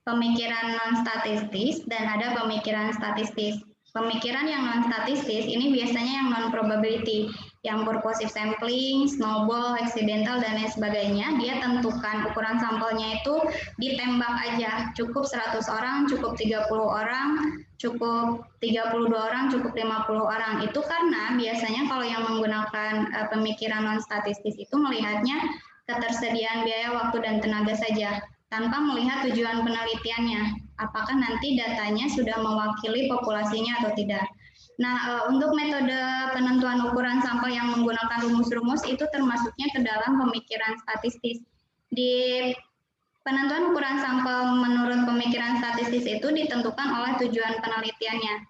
pemikiran non-statistis dan ada pemikiran statistis. Pemikiran yang non-statistis ini biasanya yang non-probability, yang purposive sampling, snowball, accidental, dan lain sebagainya. Dia tentukan ukuran sampelnya itu ditembak aja, cukup 100 orang, cukup 30 orang, cukup 32 orang, cukup 50 orang. Itu karena biasanya kalau yang menggunakan pemikiran non-statistis itu melihatnya ketersediaan biaya, waktu, dan tenaga saja, tanpa melihat tujuan penelitiannya. Apakah nanti datanya sudah mewakili populasinya atau tidak. Nah, untuk metode penentuan ukuran sampel yang menggunakan rumus-rumus itu termasuknya ke dalam pemikiran statistis. Di penentuan ukuran sampel menurut pemikiran statistis itu ditentukan oleh tujuan penelitiannya.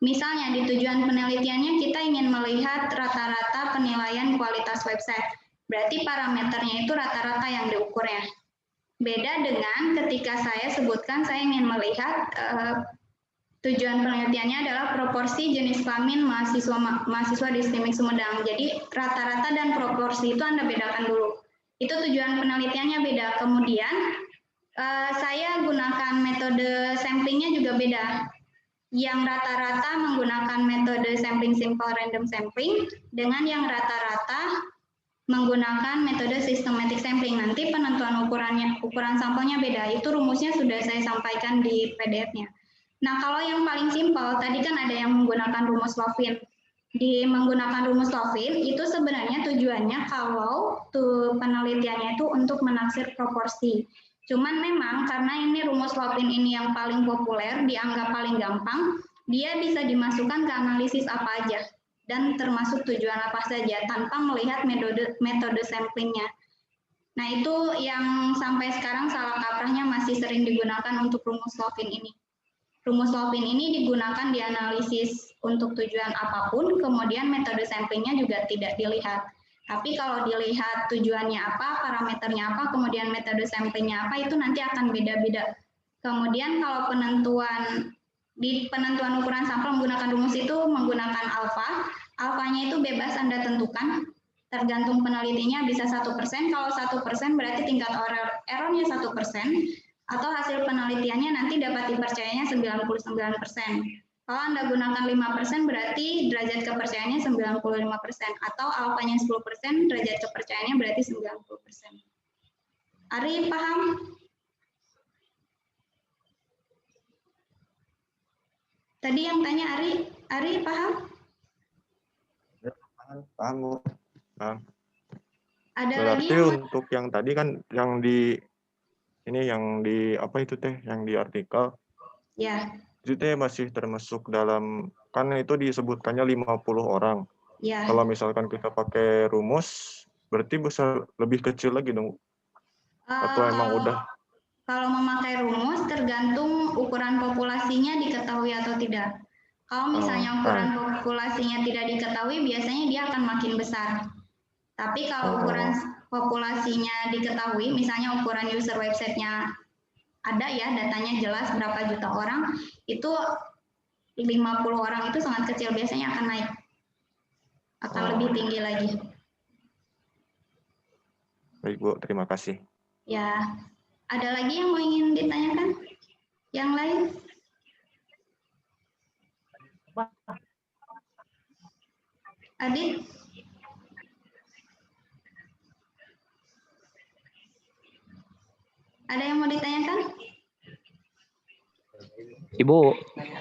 Misalnya di tujuan penelitiannya kita ingin melihat rata-rata penilaian kualitas website. Berarti parameternya itu rata-rata yang diukurnya. Beda dengan ketika saya sebutkan saya ingin melihat tujuan penelitiannya adalah proporsi jenis kelamin mahasiswa di STIMIK Sumedang. Jadi rata-rata dan proporsi itu Anda bedakan dulu. Itu tujuan penelitiannya beda. Kemudian saya gunakan metode samplingnya juga beda. Yang rata-rata menggunakan metode sampling simple random sampling dengan yang rata-rata menggunakan metode systematic sampling. Nanti penentuan ukuran sampelnya beda. Itu rumusnya sudah saya sampaikan di PDF-nya. Nah, kalau yang paling simpel, tadi kan ada yang menggunakan rumus Lovin. Di menggunakan rumus Lovin, itu sebenarnya tujuannya kalau penelitiannya itu untuk menaksir proporsi. Cuman memang karena ini rumus Lovin ini yang paling populer, dianggap paling gampang, dia bisa dimasukkan ke analisis apa aja, dan termasuk tujuan apa saja, tanpa melihat metode samplingnya. Nah, itu yang sampai sekarang salah kaprahnya masih sering digunakan untuk rumus Lovin ini. Rumus Lovin ini digunakan di analisis untuk tujuan apapun, kemudian metode samplingnya juga tidak dilihat. Tapi kalau dilihat tujuannya apa, parameternya apa, kemudian metode samplingnya apa, itu nanti akan beda-beda. Kemudian kalau di penentuan ukuran sampel menggunakan rumus itu menggunakan alfa. Alfanya itu bebas Anda tentukan, tergantung penelitinya bisa 1%. Kalau 1% berarti tingkat errornya 1%. Atau hasil penelitiannya nanti dapat dipercayanya 99%. Kalau Anda gunakan 5% berarti derajat kepercayaannya 95%. Atau alfanya 10%, derajat kepercayaannya berarti 90%. Ari, paham? Tadi yang tanya Ari paham? Paham, Bu. Paham. Ada Berarti lagi yang... untuk yang tadi kan yang di apa itu teh, yang di artikel, ya, itu teh masih termasuk dalam, kan itu disebutkannya 50 orang. ya. Kalau misalkan kita pakai rumus, berarti bisa lebih kecil lagi dong? Atau emang udah? Kalau memakai rumus tergantung ukuran populasinya diketahui atau tidak. Kalau misalnya ukuran populasinya tidak diketahui, biasanya dia akan makin besar. Tapi kalau ukuran populasinya diketahui, misalnya ukuran user website-nya ada ya, datanya jelas berapa juta orang, itu 50 orang itu sangat kecil, biasanya akan naik. Akan lebih tinggi lagi. Baik, Bu, terima kasih. Ya, ada lagi yang mau ingin ditanyakan? Yang lain? Adit? Ada yang mau ditanyakan? Ibu,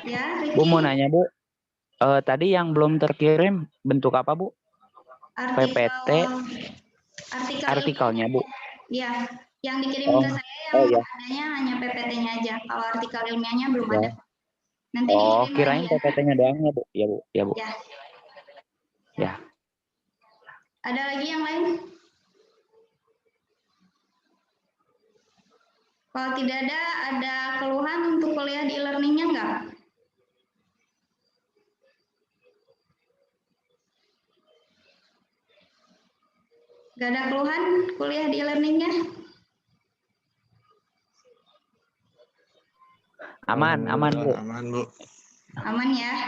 ya, Ricky. Bu mau nanya, Bu. Tadi yang belum terkirim bentuk apa, Bu? PPT, artikelnya, Bu. Ya, yang dikirim ke saya yang adanya hanya PPT-nya aja. Kalau artikel ilmiahnya belum ada. Nanti dikirim kirain PPT-nya doang ya, Bu. Ya, Bu. Ya, Bu. Ya. Ya. Ada lagi yang lain? Kalau tidak ada keluhan untuk kuliah di e-learning-nya enggak? Enggak ada keluhan kuliah di e-learning-nya? Aman, Bu. Aman, Bu. Aman ya?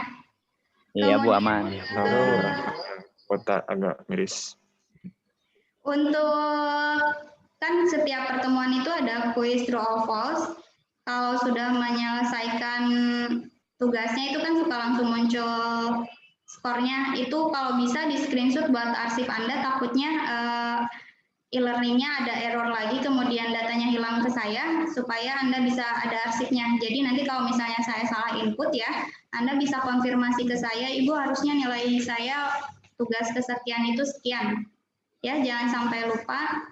Iya, Bu, aman. Kota agak miris. Untuk kan setiap pertemuan itu ada quiz true or false. Kalau sudah menyelesaikan tugasnya itu kan suka langsung muncul skornya. Itu kalau bisa di screenshot buat arsip Anda, takutnya e-learning-nya ada error lagi, kemudian datanya hilang ke saya, supaya Anda bisa ada arsipnya. Jadi nanti kalau misalnya saya salah input ya, Anda bisa konfirmasi ke saya, Ibu harusnya nilai saya tugas kesekian itu sekian. Ya, jangan sampai lupa.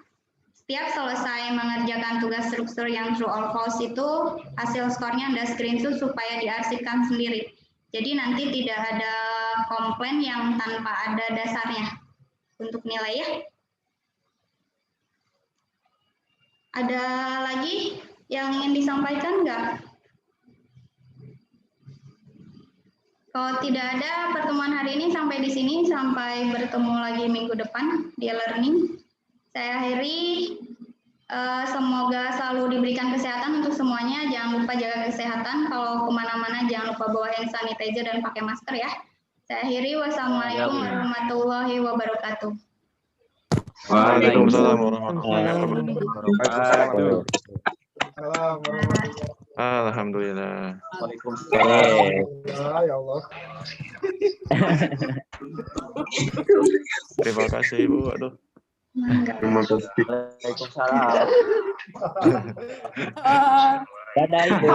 Setiap selesai mengerjakan tugas struktur yang true or false itu, hasil skornya Anda screenshot supaya diarsipkan sendiri. Jadi nanti tidak ada komplain yang tanpa ada dasarnya untuk nilai ya. Ada lagi yang ingin disampaikan enggak? Kalau tidak ada, pertemuan hari ini sampai di sini, sampai bertemu lagi minggu depan di e-learning. Saya akhiri. Semoga selalu diberikan kesehatan untuk semuanya. Jangan lupa jaga kesehatan. Kalau kemana-mana jangan lupa bawa hand sanitizer dan pakai masker ya. Saya akhiri. Wassalamualaikum warahmatullahi wabarakatuh. Waalaikumsalam warahmatullahi wabarakatuh. Alhamdulillah. Ya Allah. Terima kasih Ibu. Aduh. Terima kasih. Waalaikumsalam. Dadah Ibu.